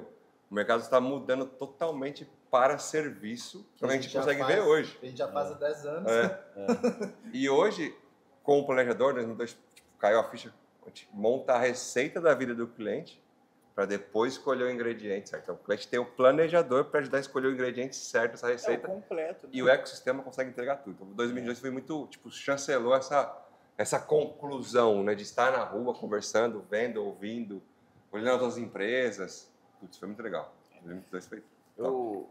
Speaker 3: o mercado está mudando totalmente para serviço, que a gente consegue ver hoje.
Speaker 2: A gente já faz há 10 anos.
Speaker 3: E hoje, com o planejador, caiu a ficha, a gente monta a receita da vida do cliente para depois escolher o ingrediente certo. Então, o cliente tem o planejador para ajudar a escolher o ingrediente certo dessa receita.
Speaker 1: É o completo. Né?
Speaker 3: E o ecossistema consegue entregar tudo. Então, 2022 foi muito, chancelou essa conclusão, né, de estar na rua conversando, vendo, ouvindo, olhando as empresas. Putz, foi muito legal. 2022 foi top.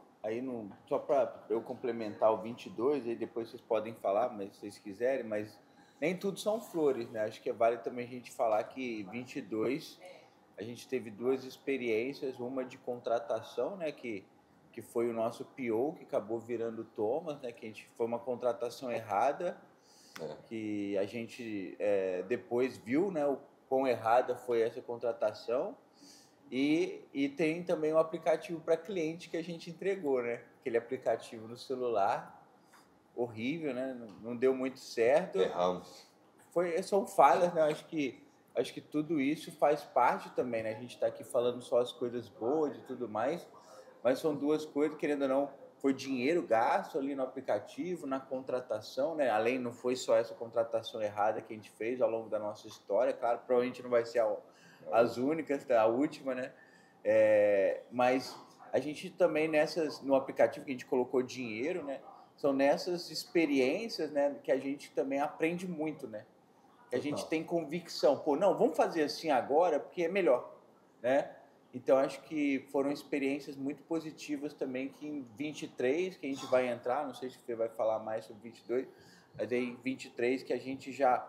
Speaker 1: Só para eu complementar o 22, aí depois vocês podem falar, mas se vocês quiserem, mas nem tudo são flores, né? Acho que vale também a gente falar que 22 a gente teve duas experiências, uma de contratação, né, que foi o nosso PO, que acabou virando o Thomas, né, que foi uma contratação errada, que a gente depois viu, né, o quão errada foi essa contratação. E tem também um aplicativo para cliente que a gente entregou, né? Aquele aplicativo no celular, horrível, né? Não deu muito certo.
Speaker 3: Erramos.
Speaker 1: São falhas, né? Acho que tudo isso faz parte também, né? A gente está aqui falando só as coisas boas e tudo mais, mas são duas coisas, querendo ou não, foi dinheiro gasto ali no aplicativo, na contratação, né? Além, não foi só essa contratação errada que a gente fez ao longo da nossa história, claro, provavelmente não vai ser as únicas, a última, né? Mas a gente também no aplicativo que a gente colocou dinheiro, né? São nessas experiências, né, que a gente também aprende muito, né? Que a gente tem convicção, não, vamos fazer assim agora porque é melhor, né? Então acho que foram experiências muito positivas também que em 23 que a gente vai entrar, não sei se você vai falar mais sobre 22, mas aí em 23 que a gente já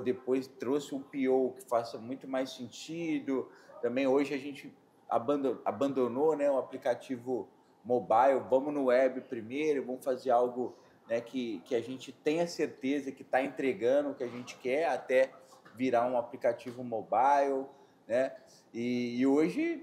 Speaker 1: depois trouxe um PO que faça muito mais sentido. Também hoje a gente abandonou, né, o aplicativo mobile, vamos no web primeiro, vamos fazer algo, né, que a gente tenha certeza que está entregando o que a gente quer até virar um aplicativo mobile, né? E hoje,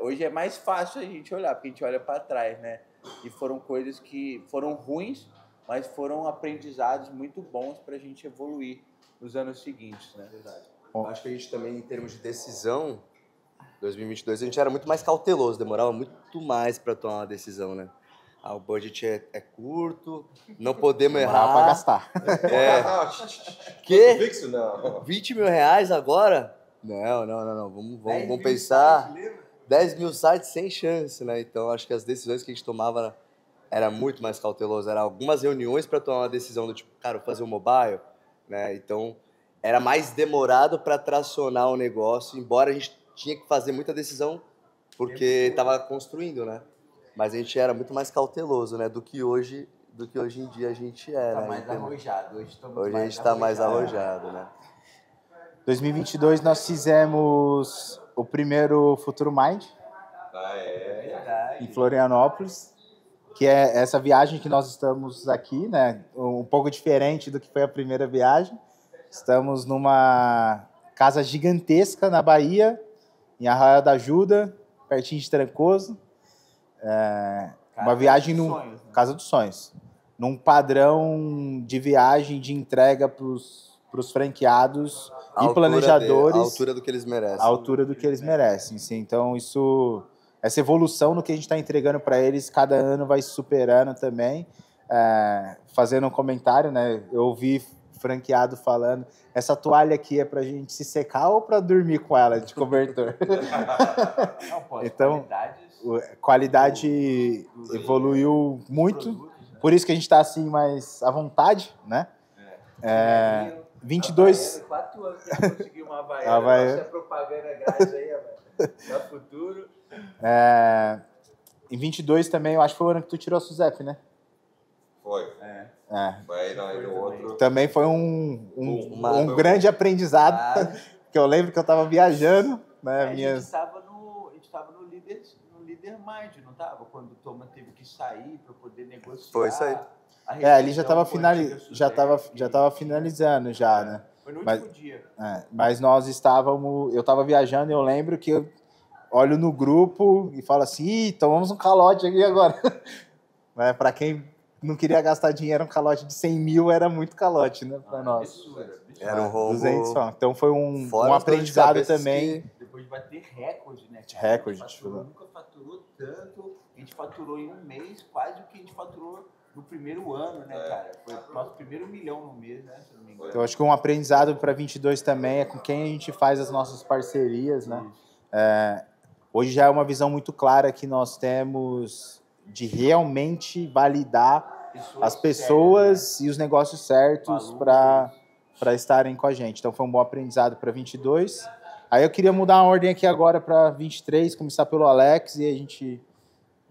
Speaker 1: hoje é mais fácil a gente olhar, porque a gente olha para trás, né? E foram coisas que foram ruins, mas foram aprendizados muito bons para a gente evoluir nos anos seguintes, né?
Speaker 4: Verdade. Acho que a gente também, em termos de decisão, 2022, a gente era muito mais cauteloso, demorava muito mais para tomar uma decisão, né? O budget é curto, não podemos errar.
Speaker 2: Para gastar.
Speaker 4: Que?
Speaker 3: Fixo, não.
Speaker 4: 20 mil reais agora? Não. Vamos pensar. 10 mil sites sem chance, né? Então, acho que as decisões que a gente tomava era muito mais cauteloso. Era algumas reuniões para tomar uma decisão do tipo, cara, vou fazer um mobile, né? Então, era mais demorado para tracionar o negócio, embora a gente tinha que fazer muita decisão porque estava construindo, né? Mas a gente era muito mais cauteloso, né? Do que hoje em dia a gente é,
Speaker 1: Tá
Speaker 4: né?
Speaker 1: mais arrojado.
Speaker 4: Hoje a gente está mais arrojado, né?
Speaker 2: 2022 nós fizemos o primeiro Futuro Mind em Florianópolis, que é essa viagem que nós estamos aqui, né? Um pouco diferente do que foi a primeira viagem. Estamos numa casa gigantesca na Bahia, em Arraial da Ajuda, pertinho de Trancoso. Uma viagem Casa dos Sonhos, num padrão de viagem de entrega para os franqueados e planejadores.
Speaker 4: A altura do que eles merecem.
Speaker 2: A altura do que eles merecem, sim. Então, essa evolução no que a gente está entregando para eles, cada ano vai superando também. Fazendo um comentário, né? Eu ouvi franqueado falando, essa toalha aqui é para a gente se secar ou para dormir com ela de cobertor? Então, qualidade evoluiu muito, por isso que a gente está assim mais à vontade, né? 22...
Speaker 1: 4 anos que a gente conseguiu uma Havaiana.
Speaker 2: Havaiana.
Speaker 1: Nossa propaganda grátis aí, para futuro.
Speaker 2: Em 22 também, eu acho que foi o ano que tu tirou a SUSEP, né?
Speaker 3: Foi. Foi aí, não, aí no outro.
Speaker 2: Também foi um grande aprendizado, que eu lembro que eu estava viajando, né?
Speaker 1: A gente estava no líder Mind, não estava? Quando o Thomas teve que sair para poder negociar.
Speaker 4: Foi isso aí.
Speaker 2: Ali já estava finalizando já, né?
Speaker 1: Foi no último dia.
Speaker 2: Mas nós estávamos, eu estava viajando e eu lembro que eu olho no grupo e falo assim, ih, tomamos um calote aqui agora. Para quem não queria gastar dinheiro, um calote de 100 mil era muito calote, né, para nós.
Speaker 3: Absurdo.
Speaker 4: Era um rombo.
Speaker 2: 200 só. Então foi um aprendizado também.
Speaker 1: Depois de bater recorde, né?
Speaker 2: Recorde.
Speaker 1: A gente nunca faturou tanto. A gente faturou em um mês quase o que a gente faturou no primeiro ano, né, cara? Foi o nosso primeiro milhão no mês, né? Se eu não me engano.
Speaker 2: Então acho que um aprendizado para 22 também é com quem a gente faz as nossas parcerias, né? Hoje já é uma visão muito clara que nós temos de realmente validar as pessoas sérias, né? E os negócios certos para estarem com a gente. Então foi um bom aprendizado para 22. Aí eu queria mudar a ordem aqui agora para 23, começar pelo Alex e a gente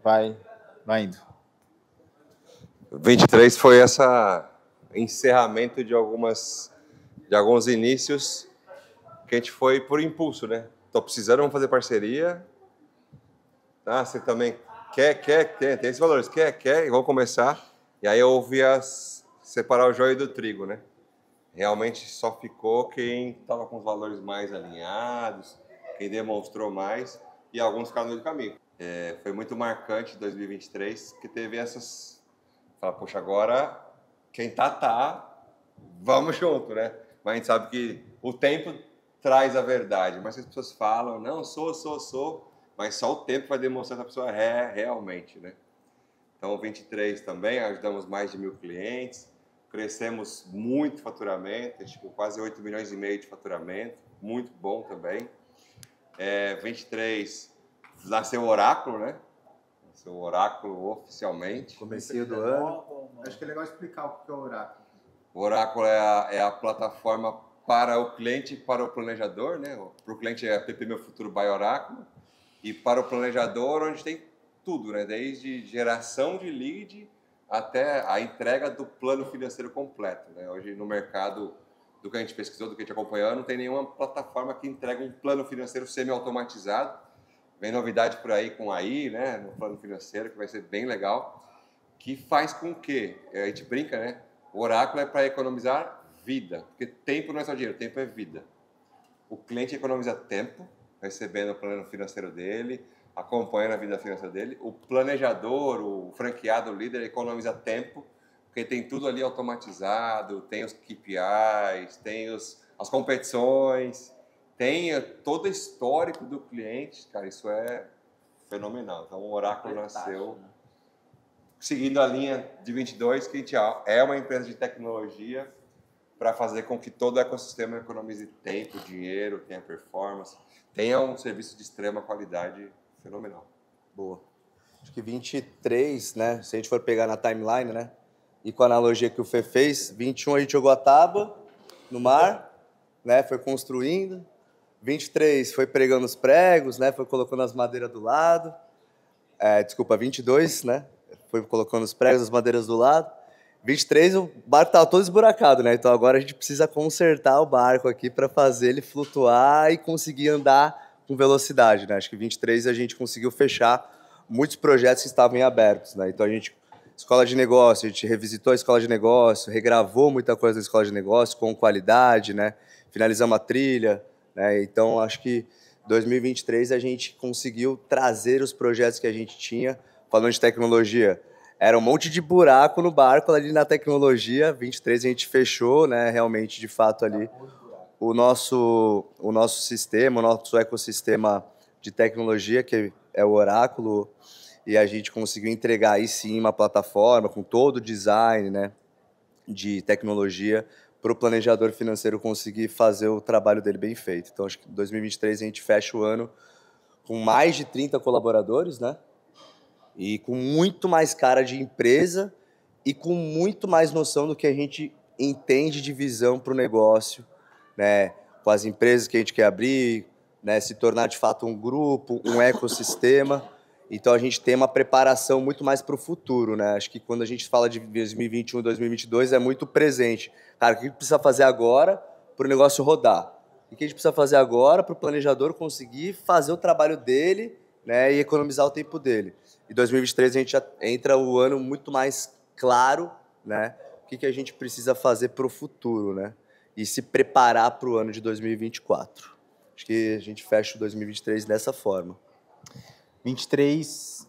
Speaker 2: vai indo.
Speaker 3: 23 foi essa encerramento de alguns inícios que a gente foi por impulso, né? Tô precisando, vamos fazer parceria. Você também quer, tem esses valores, quer, e vamos começar. E aí eu ouvi separar o joio do trigo, né? Realmente só ficou quem estava com os valores mais alinhados, quem demonstrou mais, e alguns ficaram no meio do caminho. Foi muito marcante 2023, que teve essas... Fala, poxa, agora quem tá, vamos junto, né? Mas a gente sabe que o tempo traz a verdade, mas as pessoas falam, não, sou, mas só o tempo vai demonstrar se a pessoa é realmente, né? Então, 23 também, ajudamos mais de 1.000 clientes, crescemos muito faturamento, tipo, quase 8 milhões e meio de faturamento, muito bom também. 23, nasceu o Oráculo, né? Nasceu o Oráculo oficialmente.
Speaker 4: Comecinho do ano.
Speaker 2: Acho que é legal explicar o que é o Oráculo.
Speaker 3: O Oráculo é a plataforma para o cliente e para o planejador, né? Para o cliente é a PP Meu Futuro by Oráculo, e para o planejador, onde tem tudo, né? Desde geração de lead até a entrega do plano financeiro completo, né? Hoje no mercado, do que a gente pesquisou, do que a gente acompanhou, não tem nenhuma plataforma que entrega um plano financeiro semi-automatizado. Vem novidade por aí com a AI, né? No plano financeiro, que vai ser bem legal, que faz com que, a gente brinca, né? O Oráculo é para economizar vida, porque tempo não é só dinheiro, tempo é vida. O cliente economiza tempo, recebendo o plano financeiro dele, acompanhando a vida financeira dele. O planejador, o franqueado, o líder, economiza tempo, porque tem tudo ali automatizado, tem os KPIs, tem as competições, tem todo o histórico do cliente. Cara, isso é fenomenal. Então, o Oráculo nasceu seguindo a linha de 22, que a gente é uma empresa de tecnologia para fazer com que todo o ecossistema economize tempo, dinheiro, tenha performance, tenha um serviço de extrema qualidade fenomenal.
Speaker 4: Boa. Acho que 23, né? Se a gente for pegar na timeline, né? E com a analogia que o Fê fez, 21 a gente jogou a tábua no mar, né? Foi construindo. 23 foi pregando os pregos, né? Foi colocando as madeiras do lado. 22, né? Foi colocando os pregos, as madeiras do lado. 23, o barco estava todo esburacado, né? Então agora a gente precisa consertar o barco aqui para fazer ele flutuar e conseguir andar com velocidade, né? Acho que 23 a gente conseguiu fechar muitos projetos que estavam em abertos, né? Então a gente, escola de negócio, a gente revisitou a escola de negócio, regravou muita coisa da escola de negócio com qualidade, né? Finalizamos a trilha, né? Então acho que 2023 a gente conseguiu trazer os projetos que a gente tinha, falando de tecnologia. Era um monte de buraco no barco ali na tecnologia. 23 a gente fechou, né? Realmente, de fato, ali o nosso sistema, o nosso ecossistema de tecnologia, que é o Oráculo, e a gente conseguiu entregar aí sim uma plataforma com todo o design, né, de tecnologia para o planejador financeiro conseguir fazer o trabalho dele bem feito. Então, acho que em 2023 a gente fecha o ano com mais de 30 colaboradores, né? E com muito mais cara de empresa e com muito mais noção do que a gente entende de visão para o negócio, né? Com as empresas que a gente quer abrir, né? Se tornar de fato um grupo, um ecossistema. Então a gente tem uma preparação muito mais para o futuro, né? Acho que quando a gente fala de 2021, 2022 é muito presente. Cara, o que a gente precisa fazer agora para o negócio rodar? O que a gente precisa fazer agora para o planejador conseguir fazer o trabalho dele, né, e economizar o tempo dele? Em 2023 a gente já entra o ano muito mais claro, né? O que a gente precisa fazer para o futuro, né? E se preparar para o ano de 2024. Acho que a gente fecha o 2023 dessa forma.
Speaker 2: 23,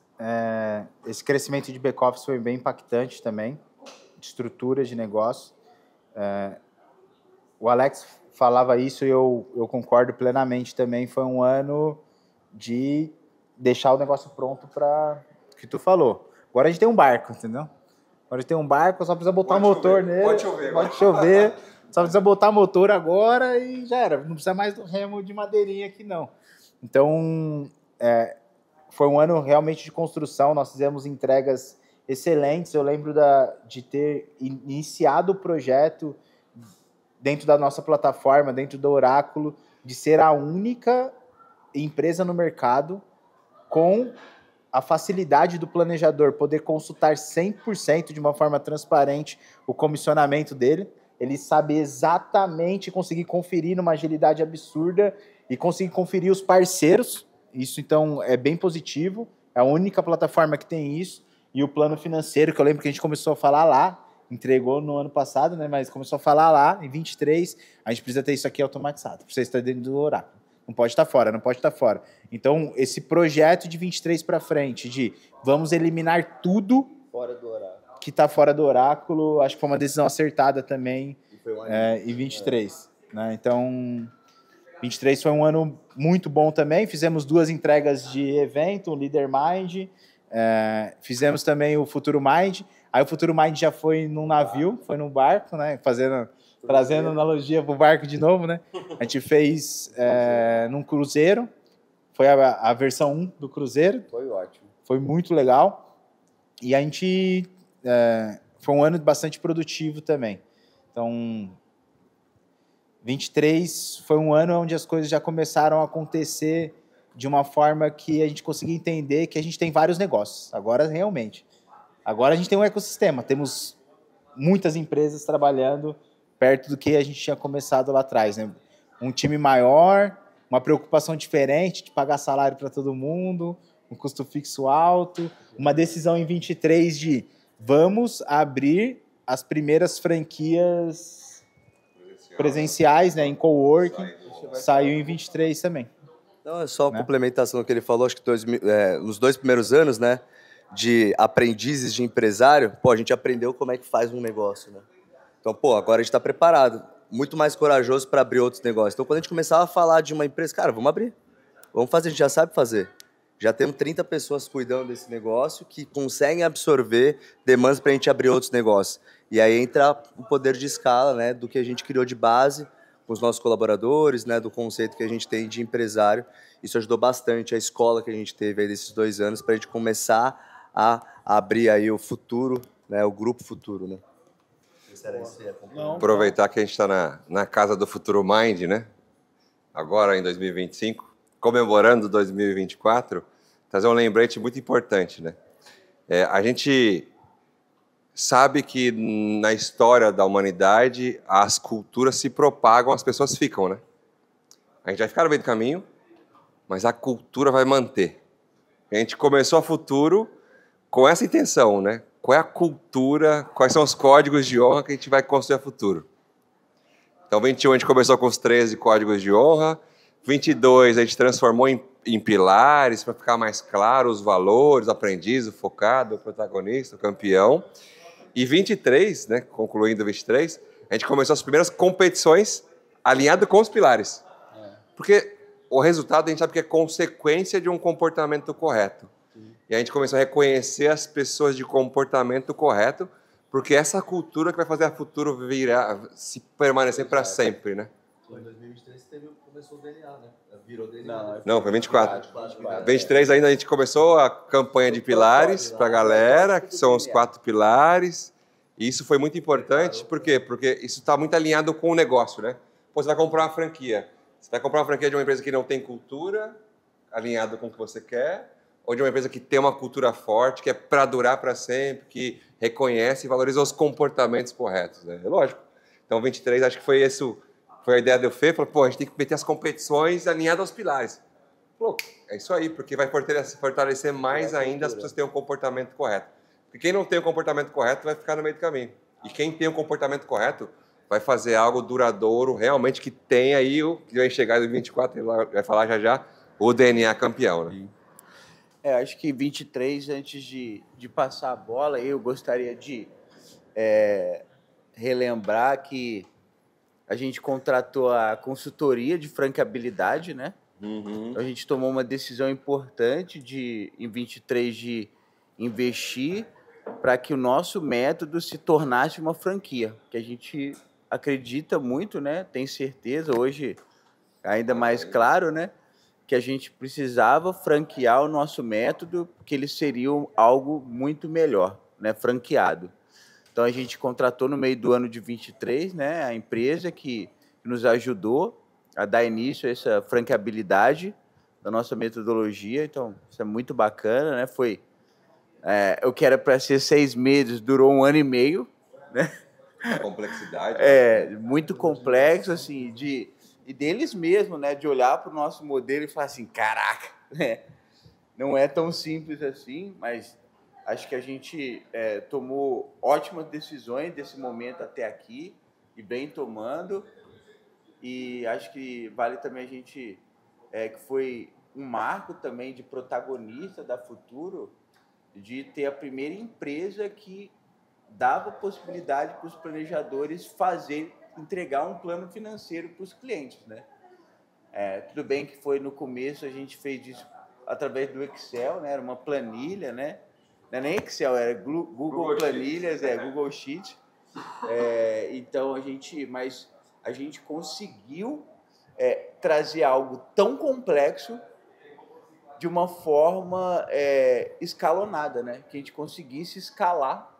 Speaker 2: esse crescimento de back-office foi bem impactante também, de estrutura de negócio. O Alex falava isso e eu concordo plenamente também. Foi um ano de deixar o negócio pronto para o que tu falou. Agora a gente tem um barco, entendeu? Agora a gente tem um barco, só precisa botar o motor nele. Pode chover. Só precisa botar motor agora e já era. Não precisa mais do remo de madeirinha aqui, não. Então, foi um ano realmente de construção. Nós fizemos entregas excelentes. Eu lembro de ter iniciado o projeto dentro da nossa plataforma, dentro do Oráculo, de ser a única empresa no mercado com a facilidade do planejador poder consultar 100% de uma forma transparente o comissionamento dele. Ele sabe exatamente, conseguir conferir numa agilidade absurda e conseguir conferir os parceiros. Isso, então, é bem positivo. É a única plataforma que tem isso. E o plano financeiro, que eu lembro que a gente começou a falar lá, entregou no ano passado, né? Mas começou a falar lá, em 23, a gente precisa ter isso aqui automatizado. Precisa estar dentro do Oráculo. Não pode estar fora, não pode estar fora. Então, esse projeto de 23 para frente, de vamos eliminar tudo
Speaker 4: Fora do Oráculo.
Speaker 2: Que está fora do Oráculo, acho que foi uma decisão acertada também em 23. Né? Então, 23 foi um ano muito bom também. Fizemos 2 entregas de evento, o Leader Mind, fizemos também o Futuro Mind. Aí o Futuro Mind já foi num navio, foi num barco, né? Trazendo analogia para o barco de novo, né? A gente fez num cruzeiro, foi a versão 1 do cruzeiro.
Speaker 4: Foi ótimo.
Speaker 2: Foi muito legal. E a gente... foi um ano bastante produtivo também. Então, 23 foi um ano onde as coisas já começaram a acontecer de uma forma que a gente conseguia entender que a gente tem vários negócios. Agora, realmente. Agora a gente tem um ecossistema. Temos muitas empresas trabalhando perto do que a gente tinha começado lá atrás. Né? Um time maior, uma preocupação diferente de pagar salário para todo mundo, um custo fixo alto, uma decisão em 23 de vamos abrir as primeiras franquias presenciais, né, em coworking. Saiu em 23 também.
Speaker 4: Não, é só uma complementação do que ele falou, acho que nos 2 primeiros anos, né, de aprendizes de empresário, a gente aprendeu como é que faz um negócio, né? Então, agora a gente está preparado, muito mais corajoso para abrir outros negócios. Então, quando a gente começava a falar de uma empresa, cara, vamos abrir, vamos fazer, a gente já sabe fazer. Já temos 30 pessoas cuidando desse negócio que conseguem absorver demandas para a gente abrir outros negócios. E aí entra o poder de escala, né, do que a gente criou de base com os nossos colaboradores, né, do conceito que a gente tem de empresário. Isso ajudou bastante a escola que a gente teve aí desses 2 anos para a gente começar a abrir aí o futuro, né, o grupo futuro, né?
Speaker 3: Aproveitar que a gente está na casa do Futuro Mind, né? Agora em 2025, comemorando 2024, trazer um lembrete muito importante, né? A gente sabe que na história da humanidade as culturas se propagam, as pessoas ficam, né? A gente vai ficar no meio do caminho, mas a cultura vai manter. A gente começou a Futuro com essa intenção, né? Qual é a cultura, quais são os códigos de honra que a gente vai construir a Futuro. Então, 21 a gente começou com os 13 códigos de honra, 22 a gente transformou em pilares para ficar mais claro os valores, o aprendiz, o focado, o protagonista, o campeão. E 23, né, concluindo 23, a gente começou as primeiras competições alinhado com os pilares. Porque o resultado a gente sabe que é consequência de um comportamento correto. E a gente começou a reconhecer as pessoas de comportamento correto, porque essa cultura que vai fazer a Futuro se permanecer para sempre, né?
Speaker 4: Em 2023 começou o DNA, né? Virou DNA.
Speaker 3: Não, foi 24. 23 ainda a gente começou a campanha de pilares para a galera, que são os 4 pilares. E isso foi muito importante, por quê? Porque isso está muito alinhado com o negócio, né? Pô, você vai comprar uma franquia. Você vai comprar uma franquia de uma empresa que não tem cultura, alinhado com o que você quer, ou de uma empresa que tem uma cultura forte, que é para durar para sempre, que reconhece e valoriza os comportamentos corretos, né? É lógico. Então, 23, acho que foi a ideia do Fê, falou, pô, a gente tem que meter as competições alinhadas aos pilares. Falou, é isso aí, porque vai fortalecer mais ainda as pessoas que têm um comportamento correto. Porque quem não tem o comportamento correto vai ficar no meio do caminho. E quem tem o comportamento correto vai fazer algo duradouro, realmente que tem aí o que vai chegar em 24, ele vai falar já, o DNA campeão, né?
Speaker 1: Acho que 23, antes de passar a bola, eu gostaria de relembrar que a gente contratou a consultoria de franqueabilidade, né? Então, a gente tomou uma decisão importante em 23 de investir para que o nosso método se tornasse uma franquia, que a gente acredita muito, né? Tem certeza, hoje ainda mais claro, né? Que a gente precisava franquear o nosso método, que eles seriam algo muito melhor, né? Franqueado. Então, a gente contratou no meio do ano de 23, né? A empresa que nos ajudou a dar início a essa franqueabilidade da nossa metodologia. Então, isso é muito bacana, né? O que era para ser 6 meses, durou 1 ano e meio, né?
Speaker 3: A complexidade.
Speaker 1: Muito complexo, assim, e deles mesmo, né? De olhar para o nosso modelo e falar assim, caraca, né? Não é tão simples assim, mas acho que a gente tomou ótimas decisões desse momento até aqui e vem tomando. E acho que vale também a gente que foi um marco também de protagonista da Futuro, de ter a primeira empresa que dava possibilidade para os planejadores entregar um plano financeiro para os clientes, né? Tudo bem que foi no começo, a gente fez isso através do Excel, né? Era uma planilha, né? Não é nem Excel, era Google Planilhas, Google Sheet. Então, mas a gente conseguiu trazer algo tão complexo de uma forma escalonada, né? Que a gente conseguisse escalar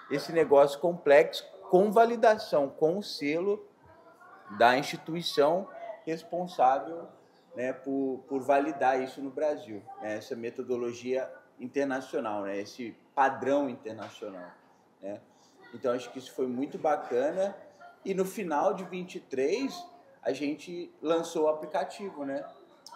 Speaker 1: esse negócio complexo com validação, com o selo da instituição responsável, né, por validar isso no Brasil, né? Essa metodologia internacional, né? Esse padrão internacional, né? Então, acho que isso foi muito bacana. E no final de 23, a gente lançou o aplicativo, né?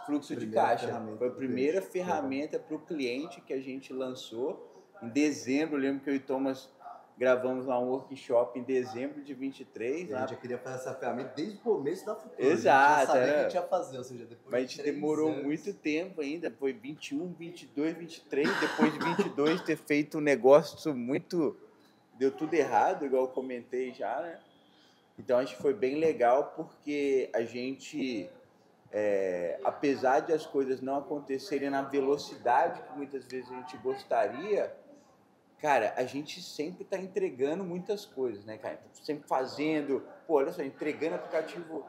Speaker 1: Fluxo de caixa. Foi a primeira ferramenta para o cliente que a gente lançou em dezembro. Eu lembro que eu e Thomas gravamos lá um workshop em dezembro de 23.
Speaker 4: E a gente já queria fazer essa ferramenta desde o começo da Futuro.
Speaker 1: Exato.
Speaker 4: A gente já sabia que a gente ia fazer, ou seja, depois
Speaker 1: mas a gente demorou muito tempo ainda. Foi 21, 22, 23. Depois de 22 ter feito um negócio muito... Deu tudo errado, igual eu comentei já, né? Então, acho que foi bem legal porque a gente... apesar de as coisas não acontecerem na velocidade que muitas vezes a gente gostaria, cara, a gente sempre está entregando muitas coisas, né, cara? Sempre fazendo, olha só, entregando aplicativo,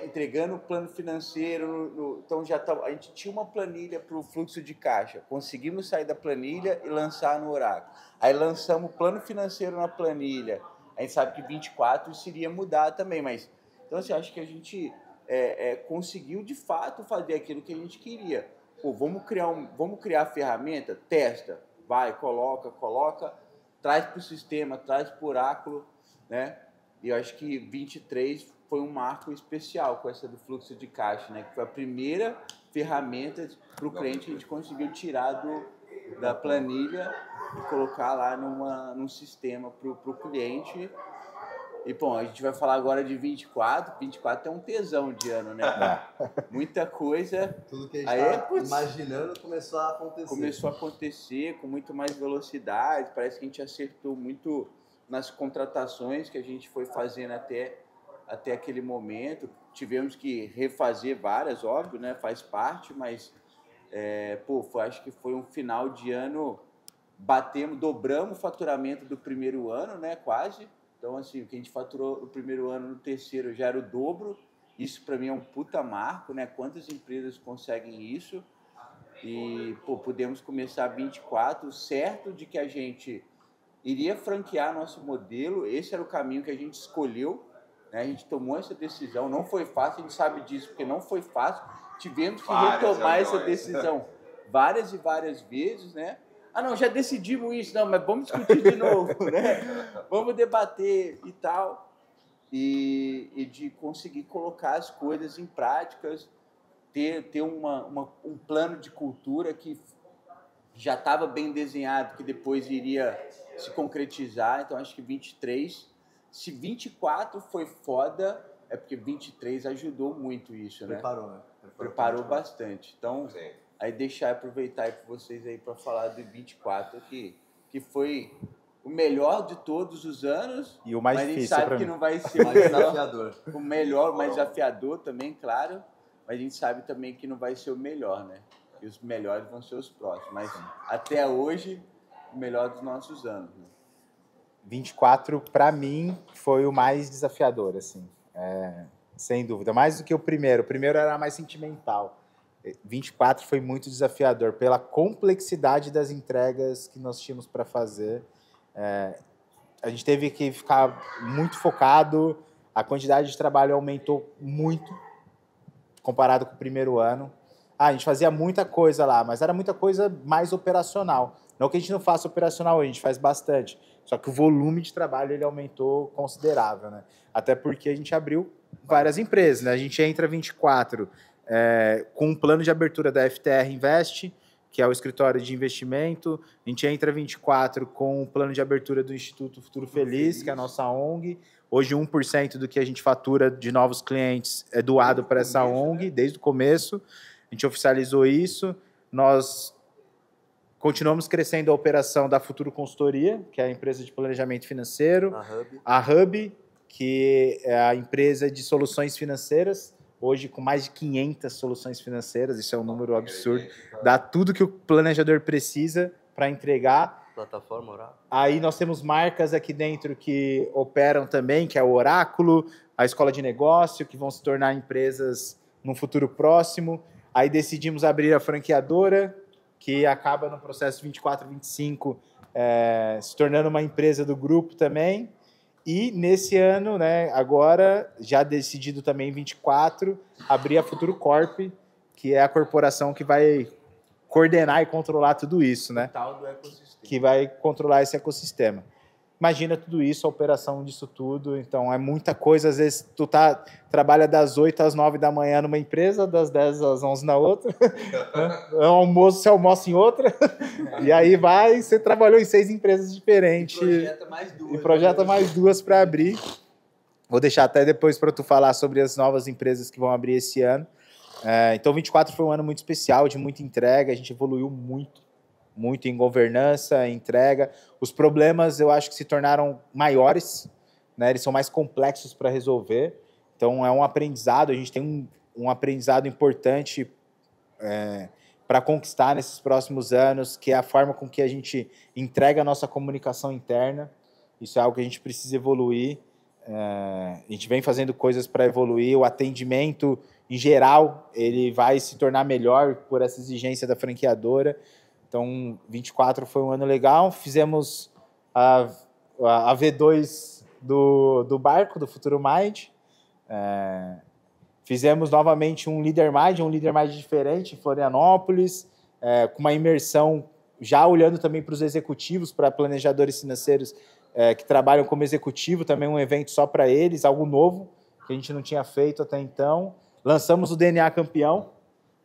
Speaker 1: entregando o plano financeiro. Então, a gente tinha uma planilha para o fluxo de caixa, conseguimos sair da planilha e lançar no Oracle. Aí lançamos o plano financeiro na planilha. A gente sabe que 24 isso iria mudar também, mas... Então, assim, acho que a gente... conseguiu de fato fazer aquilo que a gente queria. Vamos criar a ferramenta, testa, vai, coloca, traz para o sistema, traz para o Oráculo, né? E eu acho que 23 foi um marco especial com essa do fluxo de caixa, né? Que foi a primeira ferramenta para o cliente que a gente conseguiu tirar da planilha e colocar lá num sistema para o cliente. E, bom, a gente vai falar agora de 24. 24 é um tesão de ano, né? Muita coisa.
Speaker 4: Tudo que a gente estava imaginando começou a acontecer.
Speaker 1: Começou a acontecer com muito mais velocidade. Parece que a gente acertou muito nas contratações que a gente foi fazendo até aquele momento. Tivemos que refazer várias, óbvio, né? Faz parte, mas, acho que foi um final de ano... dobramos o faturamento do primeiro ano, né? Quase. Então, assim, o que a gente faturou no primeiro ano, no terceiro já era o dobro. Isso, para mim, é um puta marco, né? Quantas empresas conseguem isso? E, podemos começar 24, certo de que a gente iria franquear nosso modelo, esse era o caminho que a gente escolheu, né? A gente tomou essa decisão, não foi fácil, a gente sabe disso, porque não foi fácil, tivemos que retomar essa decisão várias e várias vezes, né? Ah, não, já decidimos isso, não, mas vamos discutir de novo, né? Vamos debater e tal, e de conseguir colocar as coisas em práticas, ter um plano de cultura que já estava bem desenhado, que depois iria se concretizar. Então, acho que 23. Se 24 foi foda, é porque 23 ajudou muito isso, né?
Speaker 4: Preparou, né?
Speaker 1: Preparou bastante. Então, aí deixar aproveitar aí para vocês aí para falar do 24, que foi o melhor de todos os anos.
Speaker 2: E o mais
Speaker 1: mas
Speaker 2: difícil
Speaker 1: a gente sabe que
Speaker 2: mim.
Speaker 1: não vai ser
Speaker 4: mais desafiador.
Speaker 1: O melhor, o mais desafiador também, claro. Mas a gente sabe também que não vai ser o melhor, né? E os melhores vão ser os próximos. Mas até hoje, o melhor dos nossos anos. Né?
Speaker 2: 24, para mim, foi o mais desafiador, assim. Sem dúvida. Mais do que o primeiro. O primeiro era mais sentimental. 24 foi muito desafiador pela complexidade das entregas que nós tínhamos para fazer. A gente teve que ficar muito focado. A quantidade de trabalho aumentou muito comparado com o primeiro ano. A gente fazia muita coisa lá, mas era muita coisa mais operacional. Não que a gente não faça operacional, a gente faz bastante. Só que o volume de trabalho ele aumentou considerável, né? Até porque a gente abriu várias empresas, né? A gente entra 24 com um plano de abertura da FTR Invest, que é o escritório de investimento. A gente entra 24 com o plano de abertura do Instituto Futuro Feliz, que é a nossa ONG. Hoje, 1% do que a gente fatura de novos clientes é doado para essa ONG, desde o começo. A gente oficializou isso. Nós continuamos crescendo a operação da Futuro Consultoria, que é a empresa de planejamento financeiro. A Hub, que é a empresa de soluções financeiras, hoje com mais de 500 soluções financeiras, isso é um número absurdo. Dá tudo que o planejador precisa para entregar.
Speaker 4: Plataforma Oráculo.
Speaker 2: Aí nós temos marcas aqui dentro que operam também, que é o Oráculo, a Escola de Negócio, que vão se tornar empresas no futuro próximo. Aí decidimos abrir a franqueadora, que acaba no processo 24-25, se tornando uma empresa do grupo também. E nesse ano, né, agora, já decidido também em 24, abrir a Futuro Corp, que é a corporação que vai coordenar e controlar tudo isso, né?
Speaker 1: Tal do ecossistema.
Speaker 2: Que vai controlar esse ecossistema. Imagina tudo isso, a operação disso tudo. Então, é muita coisa. Às vezes, tu trabalha das 8 às 9 da manhã numa empresa, das 10 às 11 na outra. Você almoça em outra. E aí você trabalhou em 6 empresas diferentes. E projeta mais duas para abrir. Vou deixar até depois para tu falar sobre as novas empresas que vão abrir esse ano. Então, 24 foi um ano muito especial, de muita entrega. A gente evoluiu muito em governança, em entrega. Os problemas, eu acho que se tornaram maiores, né? Eles são mais complexos para resolver. Então, é um aprendizado. A gente tem um aprendizado importante para conquistar nesses próximos anos, que é a forma com que a gente entrega a nossa comunicação interna. Isso é algo que a gente precisa evoluir. A gente vem fazendo coisas para evoluir. O atendimento, em geral, ele vai se tornar melhor por essa exigência da franqueadora. Então, 24 foi um ano legal. Fizemos a V2 do barco, do Futuro Mind. Fizemos novamente um Leader Mind diferente em Florianópolis, com uma imersão, já olhando também para os executivos, para planejadores financeiros que trabalham como executivo, também um evento só para eles, algo novo, que a gente não tinha feito até então. Lançamos o DNA Campeão,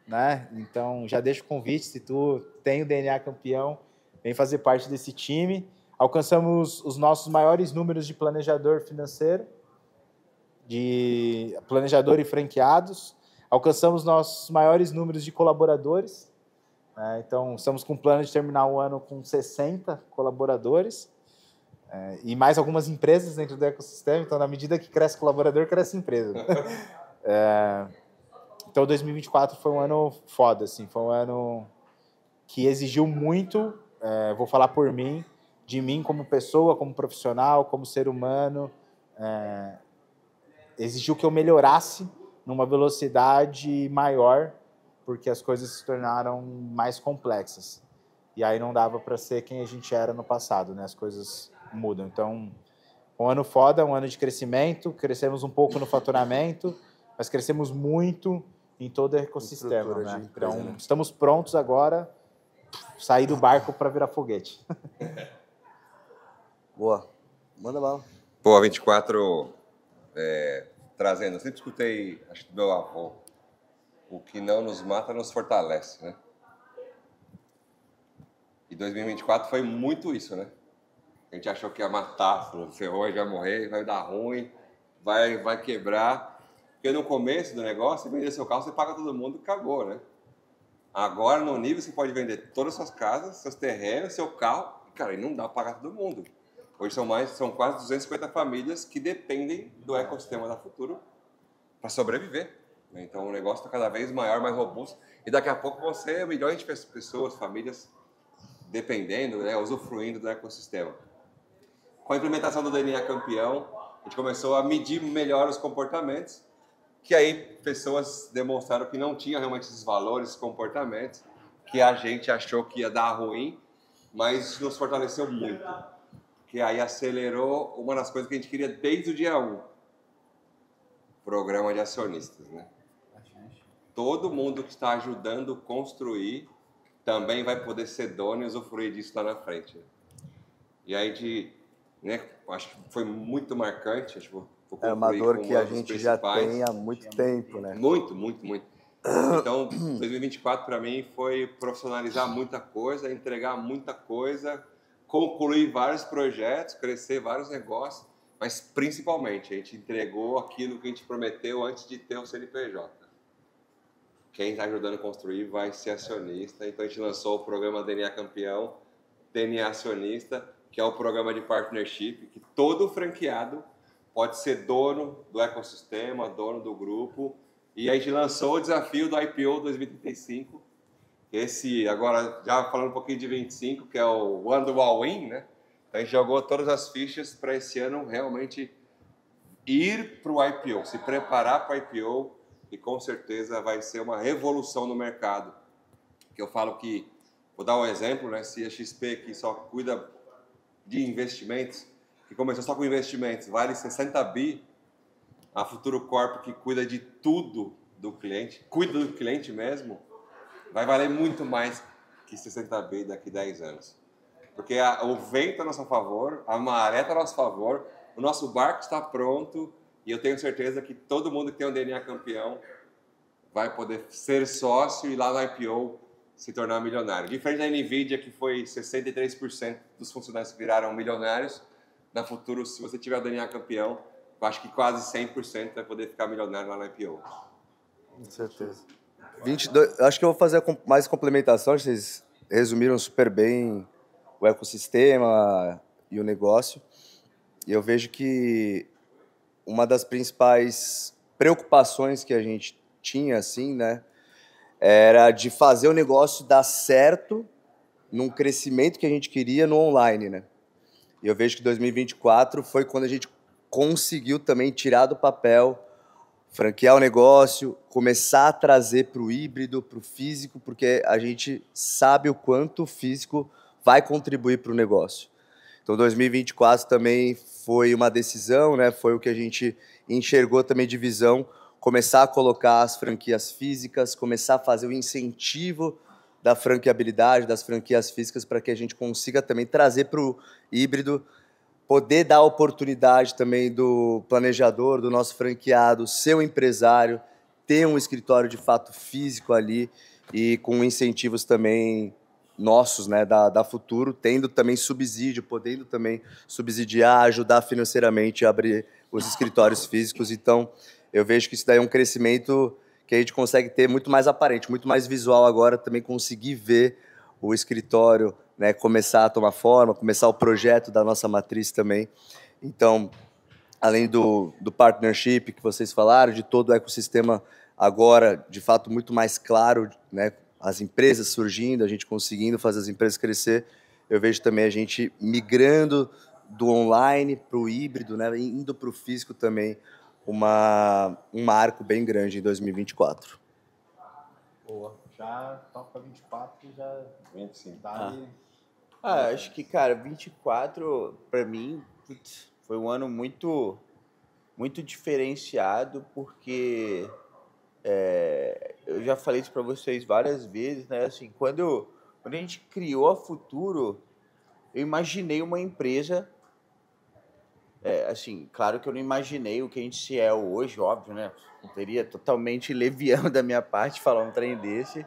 Speaker 2: né? Então, já deixo o convite, se tu tem o DNA Campeão, vem fazer parte desse time. Alcançamos os nossos maiores números de planejador financeiro, de planejador e franqueados. Alcançamos nossos maiores números de colaboradores. Então, estamos com um plano de terminar o ano com 60 colaboradores. E mais algumas empresas dentro do ecossistema. Então, na medida que cresce colaborador, cresce empresa. Então, 2024 foi um ano foda, assim, foi um ano que exigiu muito, vou falar por mim, de mim como pessoa, como profissional, como ser humano. Exigiu que eu melhorasse numa velocidade maior, porque as coisas se tornaram mais complexas. e aí não dava para ser quem a gente era no passado, né? As coisas mudam. Então, um ano foda, um ano de crescimento, crescemos um pouco no faturamento, mas crescemos muito em todo o ecossistema,
Speaker 4: Estrutura de
Speaker 2: né?
Speaker 4: empresa,
Speaker 2: Então,
Speaker 4: né?
Speaker 2: estamos prontos agora, sair do barco para virar foguete.
Speaker 4: Boa. Manda bala.
Speaker 3: Pô, a 24, trazendo, eu sempre escutei, acho que do meu avô, o que não nos mata nos fortalece, né? E 2024 foi muito isso, né? A gente achou que ia matar, ferrou, vai morrer, vai dar ruim, vai quebrar. Porque no começo do negócio, você vender seu carro, você paga todo mundo e acabou, né? Agora, no nível, você pode vender todas as suas casas, seus terrenos, seu carro, e, cara, e não dá para pagar todo mundo. Hoje são quase 250 famílias que dependem do ecossistema da Futuro para sobreviver, né? Então, o negócio está cada vez maior, mais robusto, e daqui a pouco vão ser milhões de pessoas, famílias, dependendo, né, usufruindo do ecossistema. Com a implementação do DNA Campeão, a gente começou a medir melhor os comportamentos, que aí pessoas demonstraram que não tinham realmente esses valores, esses comportamentos, que a gente achou que ia dar ruim, mas isso nos fortaleceu muito. Que aí acelerou uma das coisas que a gente queria desde o dia 1, programa de acionistas, né? Todo mundo que está ajudando a construir também vai poder ser dono e usufruir disso lá na frente. E aí a gente, né, acho que foi muito marcante, acho que vou
Speaker 4: É uma dor
Speaker 3: com
Speaker 4: que a
Speaker 3: um dos
Speaker 4: gente já
Speaker 3: principais.
Speaker 4: tem há muito tempo, né?
Speaker 3: Muito, muito, muito. Então, 2024 para mim foi profissionalizar muita coisa, entregar muita coisa, concluir vários projetos, crescer vários negócios, mas principalmente a gente entregou aquilo que a gente prometeu antes de ter o CNPJ. Quem está ajudando a construir vai ser acionista, então a gente lançou o programa DNA Campeão, DNA Acionista, que é o programa de partnership, que todo franqueado pode ser dono do ecossistema, dono do grupo. E a gente lançou o desafio do IPO 2035. Esse, agora, já falando um pouquinho de 25, que é o One do All In, né? Então, a gente jogou todas as fichas para esse ano realmente ir para o IPO, se preparar para o IPO, e com certeza vai ser uma revolução no mercado. Que eu falo que, vou dar um exemplo, né? Se a XP, que só cuida de investimentos, que começou só com investimentos, vale 60 bi, a Futuro Corp, que cuida de tudo do cliente, cuida do cliente mesmo, vai valer muito mais que 60 bi daqui a 10 anos. Porque o vento está a nosso favor, a maré está a nosso favor, o nosso barco está pronto, e eu tenho certeza que todo mundo que tem um DNA campeão vai poder ser sócio e lá no IPO se tornar milionário. Diferente da NVIDIA, que foi 63% dos funcionários que viraram milionários, na Futuro, se você tiver o DNA campeão, eu acho que quase 100% vai poder ficar milionário lá no IPO.
Speaker 4: Com certeza. 22, acho que eu vou fazer mais complementação, vocês resumiram super bem o ecossistema e o negócio. E eu vejo que uma das principais preocupações que a gente tinha, assim, né, era de fazer o negócio dar certo num crescimento que a gente queria no online, né? E eu vejo que 2024 foi quando a gente conseguiu também tirar do papel, franquear o negócio, começar a trazer para o híbrido, para o físico, porque a gente sabe o quanto o físico vai contribuir para o negócio. Então, 2024 também foi uma decisão, né? Foi o que a gente enxergou também de visão, começar a colocar as franquias físicas, começar a fazer o incentivo da franqueabilidade, das franquias físicas, para que a gente consiga também trazer para o híbrido, poder dar oportunidade também do planejador, do nosso franqueado, ser um empresário, ter um escritório de fato físico ali e com incentivos também nossos, né, da Futuro, tendo também subsídio, podendo também subsidiar, ajudar financeiramente a abrir os escritórios físicos. Então, eu vejo que isso daí é um crescimento que a gente consegue ter muito mais aparente, muito mais visual agora, também conseguir ver o escritório, né, começar a tomar forma, começar o projeto da nossa matriz também. Então, além do partnership que vocês falaram, de todo o ecossistema agora, de fato, muito mais claro, né, as empresas surgindo, a gente conseguindo fazer as empresas crescer, eu vejo também a gente migrando do online para o híbrido, né, indo para o físico também, um marco bem grande em 2024.
Speaker 2: Boa. já toca 24 e já
Speaker 3: 25.
Speaker 2: dá ali.
Speaker 1: Acho que, cara, 24, para mim, putz, foi um ano muito, muito diferenciado, porque eu já falei isso para vocês várias vezes, né? Assim, quando a gente criou a Futuro, eu imaginei uma empresa, assim, claro que eu não imaginei o que a gente é hoje, óbvio, né? Seria totalmente leviano da minha parte falar um trem desse,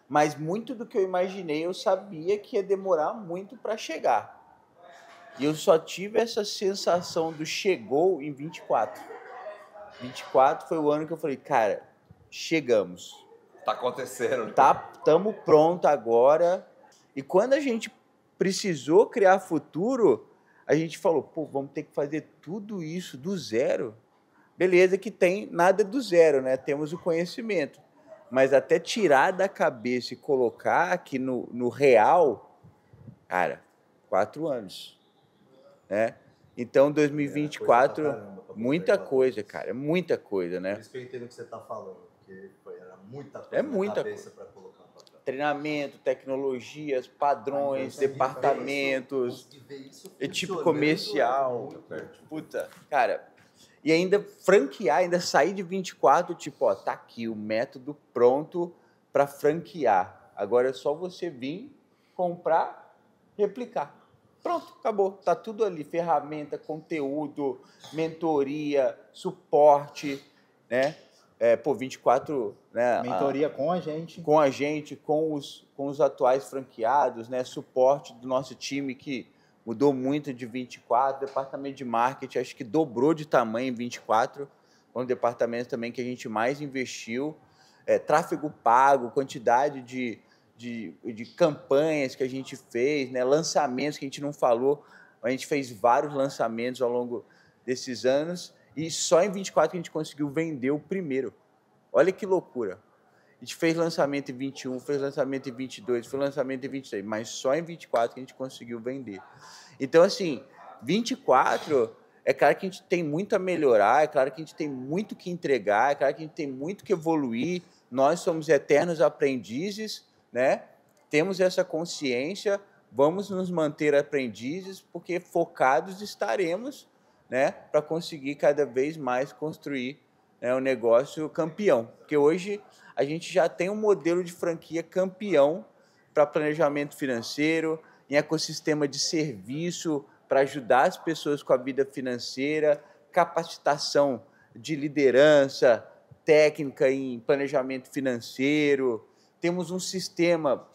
Speaker 1: mas muito do que eu imaginei eu sabia que ia demorar muito para chegar. E eu só tive essa sensação do chegou em 24. 24 foi o ano que eu falei, cara, chegamos.
Speaker 3: Tá acontecendo.
Speaker 1: Estamos prontos agora. E quando a gente precisou criar Futuro, a gente falou, pô, vamos ter que fazer tudo isso do zero. Beleza que tem nada do zero, né? Temos o conhecimento. Mas até tirar da cabeça e colocar aqui no real, cara, 4 anos. Né? Então, 2024, muita coisa, cara, muita coisa,
Speaker 4: Por
Speaker 1: né?
Speaker 4: isso que eu entendo o que você está falando, porque era muita coisa
Speaker 1: É
Speaker 4: na
Speaker 1: muita
Speaker 4: cabeça para colocar para trás.
Speaker 1: Treinamento, tecnologias, padrões, departamentos,
Speaker 4: Conseguir ver isso
Speaker 1: tipo
Speaker 4: funcionando
Speaker 1: comercial.
Speaker 4: é muito
Speaker 1: Puta, cara. E ainda franquear, ainda sair de 24, tipo, ó, tá aqui o método pronto para franquear. Agora é só você vir, comprar, replicar. Pronto, acabou. Tá tudo ali, ferramenta, conteúdo, mentoria, suporte, né? 24, né?
Speaker 2: Mentoria com a gente.
Speaker 1: Com a gente, com os atuais franqueados, né? Suporte do nosso time que mudou muito de 24, departamento de marketing, acho que dobrou de tamanho em 24, foi um departamento também que a gente mais investiu, tráfego pago, quantidade de campanhas que a gente fez, né? Lançamentos que a gente não falou, a gente fez vários lançamentos ao longo desses anos e só em 24 que a gente conseguiu vender o primeiro. Olha que loucura. A gente fez lançamento em 21, fez lançamento em 22, fez lançamento em 23, mas só em 24 que a gente conseguiu vender. Então, assim, 24, é claro que a gente tem muito a melhorar, é claro que a gente tem muito que entregar, é claro que a gente tem muito que evoluir, nós somos eternos aprendizes, né? Temos essa consciência, vamos nos manter aprendizes, porque focados estaremos, né, para conseguir cada vez mais construir, né, um negócio campeão. Porque hoje a gente já tem um modelo de franquia campeão para planejamento financeiro, em ecossistema de serviço para ajudar as pessoas com a vida financeira, capacitação de liderança, técnica em planejamento financeiro. Temos um sistema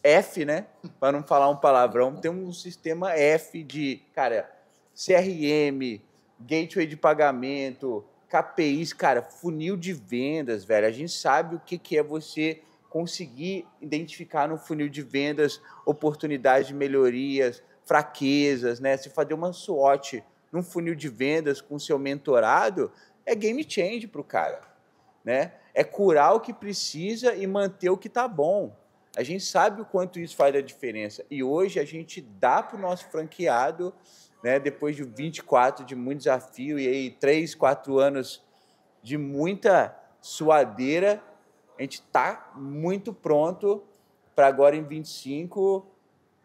Speaker 1: F, né? Para não falar um palavrão, temos um sistema F de, cara, CRM, gateway de pagamento, KPIs, cara, funil de vendas, velho. A gente sabe o que é você conseguir identificar no funil de vendas oportunidades de melhorias, fraquezas, né? Se fazer uma SWOT num funil de vendas com seu mentorado, é game change para o cara, né? É curar o que precisa e manter o que está bom. A gente sabe o quanto isso faz a diferença. E hoje a gente dá para o nosso franqueado, né, depois de 24 de muito desafio e aí 3, 4 anos de muita suadeira, a gente está muito pronto para agora em 25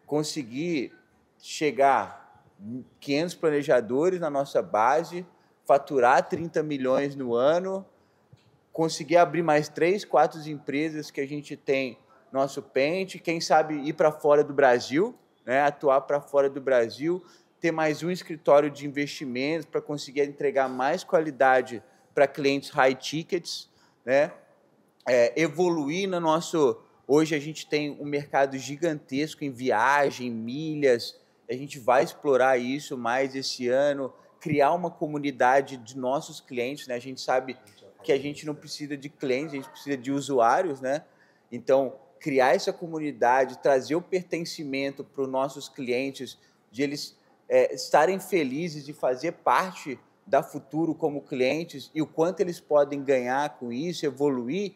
Speaker 1: conseguir chegar 500 planejadores na nossa base, faturar 30 milhões no ano, conseguir abrir mais 3, 4 empresas que a gente tem nosso pente, quem sabe ir para fora do Brasil, né, atuar para fora do Brasil, ter mais um escritório de investimentos para conseguir entregar mais qualidade para clientes high tickets, né? Evoluir no nosso... Hoje a gente tem um mercado gigantesco em viagem, milhas, a gente vai explorar isso mais esse ano, criar uma comunidade de nossos clientes, né? A gente sabe que a gente não precisa de clientes, a gente precisa de usuários, né? Então, criar essa comunidade, trazer o pertencimento para os nossos clientes, de eles estarem felizes de fazer parte da Futuro como clientes e o quanto eles podem ganhar com isso, evoluir,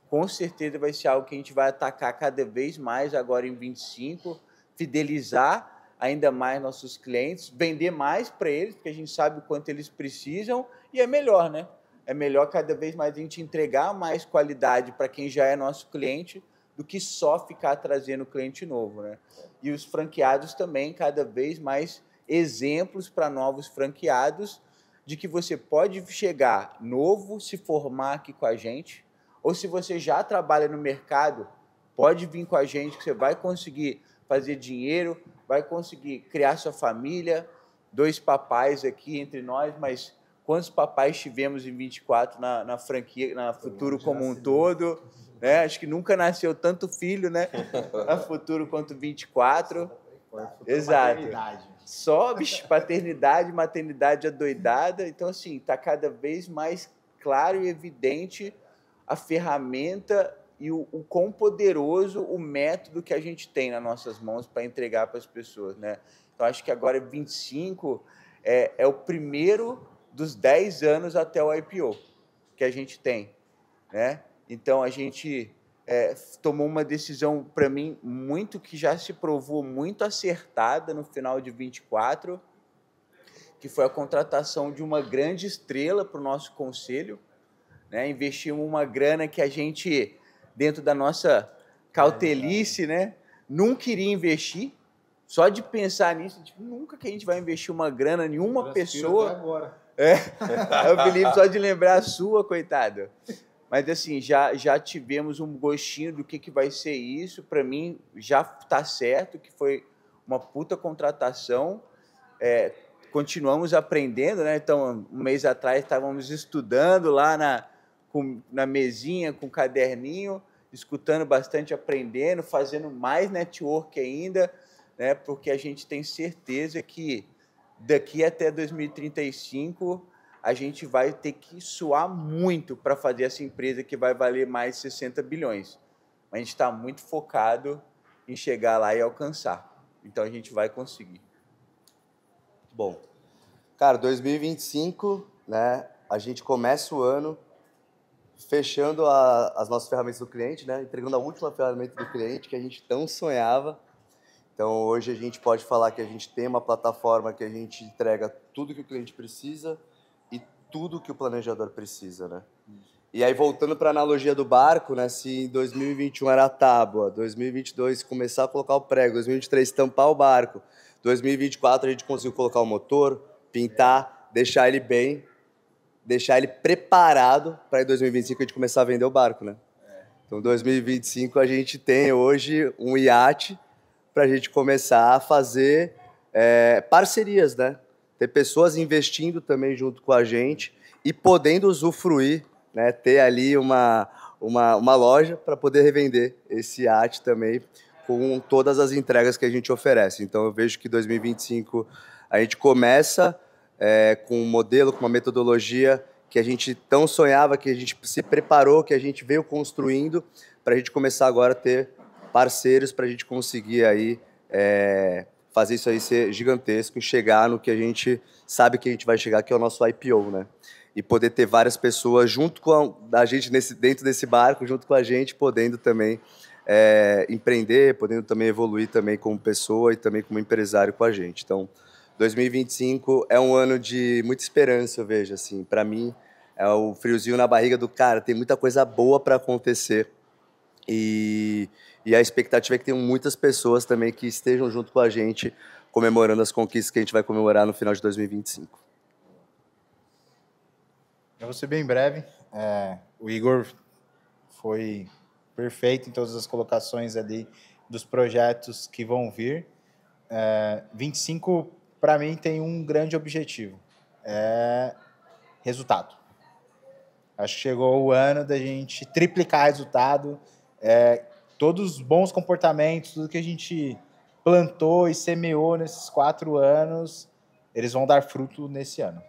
Speaker 1: com certeza vai ser algo que a gente vai atacar cada vez mais agora em 25, fidelizar ainda mais nossos clientes, vender mais para eles, porque a gente sabe o quanto eles precisam e é melhor, né? é melhor cada vez mais a gente entregar mais qualidade para quem já é nosso cliente do que só ficar trazendo cliente novo, né? E os franqueados também, cada vez mais exemplos para novos franqueados de que você pode chegar novo, se formar aqui com a gente, ou se você já trabalha no mercado, pode vir com a gente que você vai conseguir fazer dinheiro, vai conseguir criar sua família. 2 papais aqui entre nós, mas quantos papais tivemos em 24 na franquia, na Futuro como um todo? Né? Acho que nunca nasceu tanto filho, né? Na Futuro quanto 24. Exato.
Speaker 2: Maternidade.
Speaker 1: Só paternidade, maternidade adoidada. Então, assim, está cada vez mais claro e evidente a ferramenta e o quão poderoso o método que a gente tem nas nossas mãos para entregar para as pessoas, né? Então, acho que agora 25 é o primeiro dos 10 anos até o IPO que a gente tem, né? Então, a gente tomou uma decisão, para mim, que já se provou muito acertada no final de 24, que foi a contratação de uma grande estrela para o nosso conselho, né? Investimos uma grana que a gente, dentro da nossa cautelice, né, não queria investir. Só de pensar nisso, tipo, nunca que a gente vai investir uma grana em uma pessoa.
Speaker 2: Agora.
Speaker 1: O Felipe, só de lembrar a sua, coitado. Mas, assim, já tivemos um gostinho do que vai ser isso. Para mim, já está certo, que foi uma puta contratação. Continuamos aprendendo, né? Então, um mês atrás, estávamos estudando lá na mesinha, com caderninho, escutando bastante, aprendendo, fazendo mais network ainda, né? Porque a gente tem certeza que daqui até 2035 a gente vai ter que suar muito para fazer essa empresa que vai valer mais de 60 bilhões. Mas a gente está muito focado em chegar lá e alcançar. Então, a gente vai conseguir.
Speaker 4: Bom, cara, 2025, né, a gente começa o ano fechando as nossas ferramentas do cliente, né, entregando a última ferramenta do cliente que a gente tão sonhava. Então, hoje a gente pode falar que a gente tem uma plataforma que a gente entrega tudo que o cliente precisa e tudo que o planejador precisa, né? E aí, voltando para a analogia do barco, né, se em 2021 era a tábua, 2022 começar a colocar o prego, 2023 tampar o barco, 2024 a gente conseguiu colocar o motor, pintar, deixar ele bem, deixar ele preparado para em 2025 a gente começar a vender o barco, né? Então, 2025 a gente tem hoje um iate para a gente começar a fazer parcerias, né? Ter pessoas investindo também junto com a gente e podendo usufruir, né? Ter ali uma loja para poder revender esse iate também com todas as entregas que a gente oferece. Então, eu vejo que 2025 a gente começa com um modelo, com uma metodologia que a gente tão sonhava, que a gente se preparou, que a gente veio construindo, para a gente começar agora a ter parceiros, para a gente conseguir aí fazer isso aí ser gigantesco e chegar no que a gente sabe que a gente vai chegar, que é o nosso IPO, né? E poder ter várias pessoas junto com a gente dentro desse barco, junto com a gente, podendo também empreender, podendo também evoluir também como pessoa e também como empresário com a gente. Então, 2025 é um ano de muita esperança, eu vejo, assim. Para mim, é o friozinho na barriga do cara, tem muita coisa boa para acontecer. E a expectativa é que tenham muitas pessoas também que estejam junto com a gente, comemorando as conquistas que a gente vai comemorar no final de 2025.
Speaker 2: Eu vou ser bem breve. O Igor foi perfeito em todas as colocações ali dos projetos que vão vir. 25, para mim, tem um grande objetivo. Resultado. Acho que chegou o ano da gente triplicar resultado. Todos os bons comportamentos, tudo que a gente plantou e semeou nesses 4 anos, eles vão dar fruto nesse ano,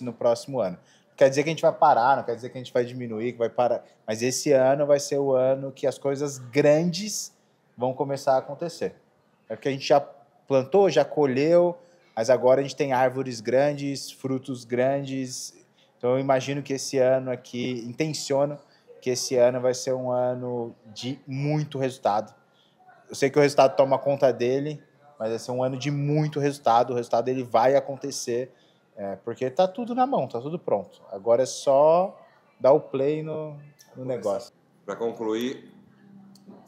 Speaker 2: no próximo ano. Não quer dizer que a gente vai parar, não quer dizer que a gente vai diminuir, que vai parar, mas esse ano vai ser o ano que as coisas grandes vão começar a acontecer. É porque a gente já plantou, já colheu, mas agora a gente tem árvores grandes, frutos grandes. Então eu imagino que esse ano aqui, intenciono que esse ano vai ser um ano de muito resultado. Eu sei que o resultado toma conta dele, mas vai ser um ano de muito resultado. O resultado ele vai acontecer Porque tá tudo na mão, tá tudo pronto. Agora é só dar o play no negócio.
Speaker 3: Para concluir,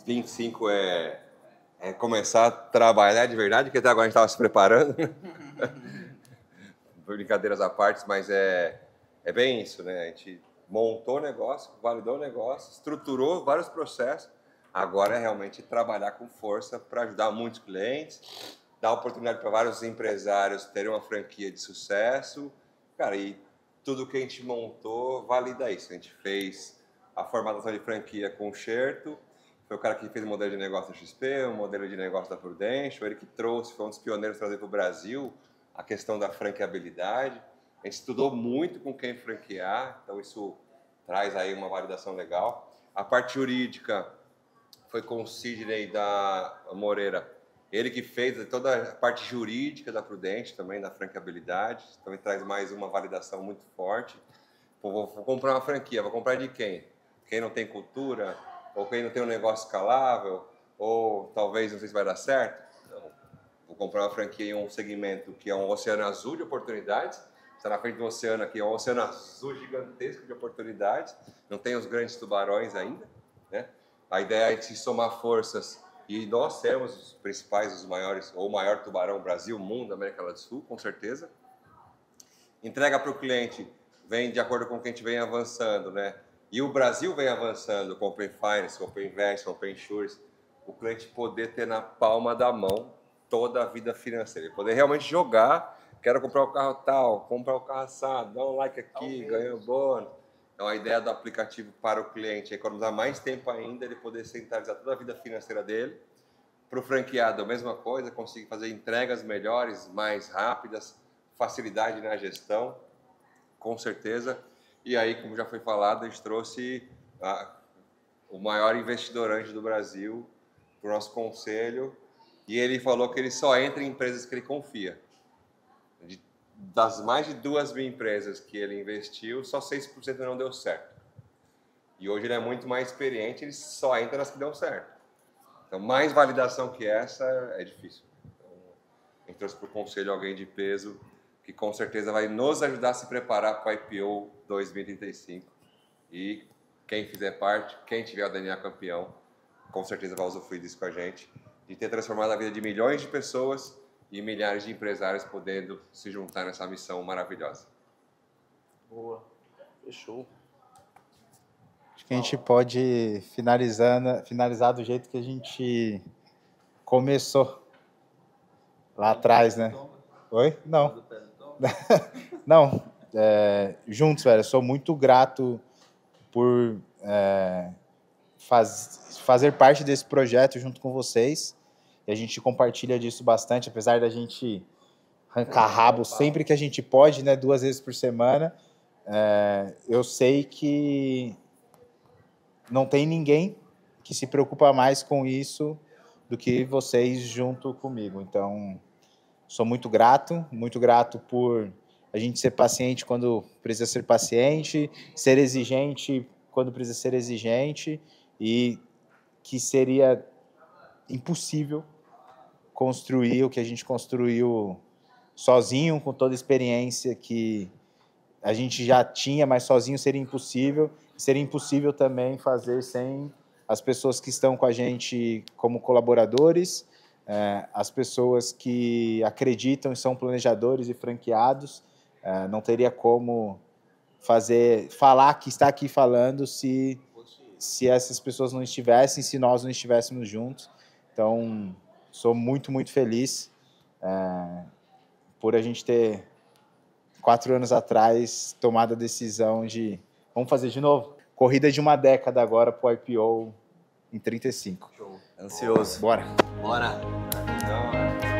Speaker 3: 25 é começar a trabalhar de verdade, porque até agora a gente estava se preparando. Brincadeiras à parte, mas é bem isso, né? A gente montou o negócio, validou o negócio, estruturou vários processos. Agora é realmente trabalhar com força para ajudar muitos clientes, dar oportunidade para vários empresários terem uma franquia de sucesso. Cara, e tudo que a gente montou valida isso. A gente fez a formatação de franquia com o Xerto, foi o cara que fez o modelo de negócio da XP, o modelo de negócio da Prudential, ele que trouxe, foi um dos pioneiros a trazer para o Brasil a questão da franqueabilidade. A gente estudou muito com quem franquear, então isso traz aí uma validação legal. A parte jurídica foi com o Sidney da Moreira, ele que fez toda a parte jurídica da Prudente também, da franqueabilidade, também traz mais uma validação muito forte. Pô, vou comprar uma franquia, vou comprar de quem? Quem não tem cultura, ou quem não tem um negócio escalável, ou talvez não sei se vai dar certo. Então, vou comprar uma franquia em um segmento que é um oceano azul de oportunidades, está na frente do oceano aqui, é um oceano azul gigantesco de oportunidades, não tem os grandes tubarões ainda, né? A ideia é de se somar forças e nós sermos os principais, os maiores, ou o maior tubarão Brasil, mundo, América do Sul, com certeza. Entrega para o cliente, vem de acordo com o que a gente vem avançando, né? E o Brasil vem avançando com Open Finance, Open Invest, Open Insurance, o cliente poder ter na palma da mão toda a vida financeira, poder realmente jogar, quero comprar o carro tal, comprar o carro assado, dá um like aqui, ganha um bônus. Então, a ideia do aplicativo para o cliente é economizar mais tempo ainda, ele poder centralizar toda a vida financeira dele. Para o franqueado, a mesma coisa, conseguir fazer entregas melhores, mais rápidas, facilidade na gestão, com certeza. E aí, como já foi falado, a gente trouxe o maior investidor anjo do Brasil para o nosso conselho, e ele falou que ele só entra em empresas que ele confia. Das mais de 2.000 empresas que ele investiu, só 6% não deu certo. E hoje ele é muito mais experiente, ele só entra nas que dão certo. Então, mais validação que essa é difícil. Então, a gente trouxe para o conselho alguém de peso que com certeza vai nos ajudar a se preparar para o IPO 2035. E quem fizer parte, quem tiver o DNA campeão, com certeza vai usufruir disso com a gente. De ter transformado a vida de milhões de pessoas e milhares de empresários podendo se juntar nessa missão maravilhosa.
Speaker 1: Boa. Fechou.
Speaker 2: Acho que a gente pode finalizar do jeito que a gente começou lá atrás, né? Oi? Não. Não. Juntos, velho. Eu sou muito grato por fazer parte desse projeto junto com vocês. E a gente compartilha disso bastante, apesar da gente arrancar rabo sempre que a gente pode, né? 2 vezes por semana. Eu sei que não tem ninguém que se preocupa mais com isso do que vocês junto comigo. Então, sou muito grato por a gente ser paciente quando precisa ser paciente, ser exigente quando precisa ser exigente, e que seria impossível construir o que a gente construiu sozinho, com toda a experiência que a gente já tinha, mas sozinho seria impossível. Seria impossível também fazer sem as pessoas que estão com a gente como colaboradores, as pessoas que acreditam e são planejadores e franqueados. Não teria como falar que está aqui falando se essas pessoas não estivessem, se nós não estivéssemos juntos. Então, sou muito, muito feliz por a gente ter, 4 anos atrás, tomado a decisão de vamos fazer de novo? Corrida de uma década agora para o IPO em 35.
Speaker 4: Show. Ansioso.
Speaker 2: Bora.
Speaker 4: Bora.
Speaker 3: Então,